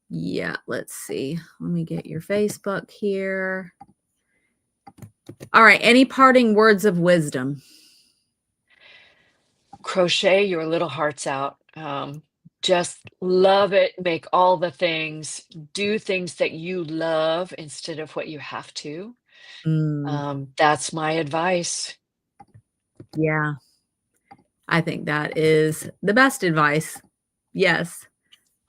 yeah, let's see. Let me get your Facebook here. All right, any parting words of wisdom? Crochet your little hearts out. Just love it, make all the things, do things that you love instead of what you have to. Mm, That's my advice. yeah, I think that is the best advice. Yes.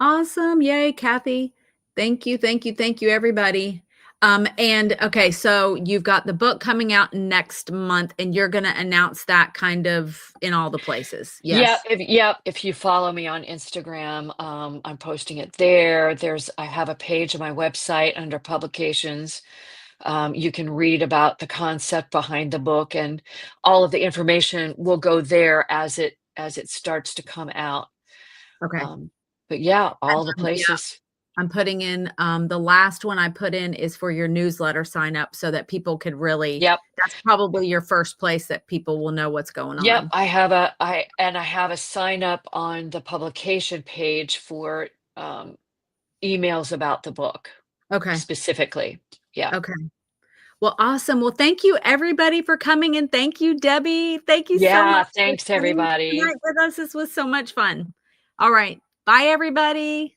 Awesome. Yay, Kathy. Thank you, thank you, thank you, everybody. And okay, so you've got the book coming out next month, and you're gonna announce that kind of in all the places. Yeah, Yes. if you follow me on Instagram, I'm posting it there. I have a page on my website under publications. You can read about the concept behind the book, and all of the information will go there as it starts to come out. Okay. Um, but yeah, all the Yeah, places. I'm putting in, the last one I put in is for your newsletter sign up so that people could really Yep. that's probably your first place that people will know what's going Yep, on. I have a sign up on the publication page for emails about the book Okay. specifically. Yeah. Okay. Well, awesome. Well, thank you everybody for coming, and thank you, Debbie. Thank you so much Yeah, for thanks spending everybody. tonight with us. This was so much fun. All right. Bye, everybody.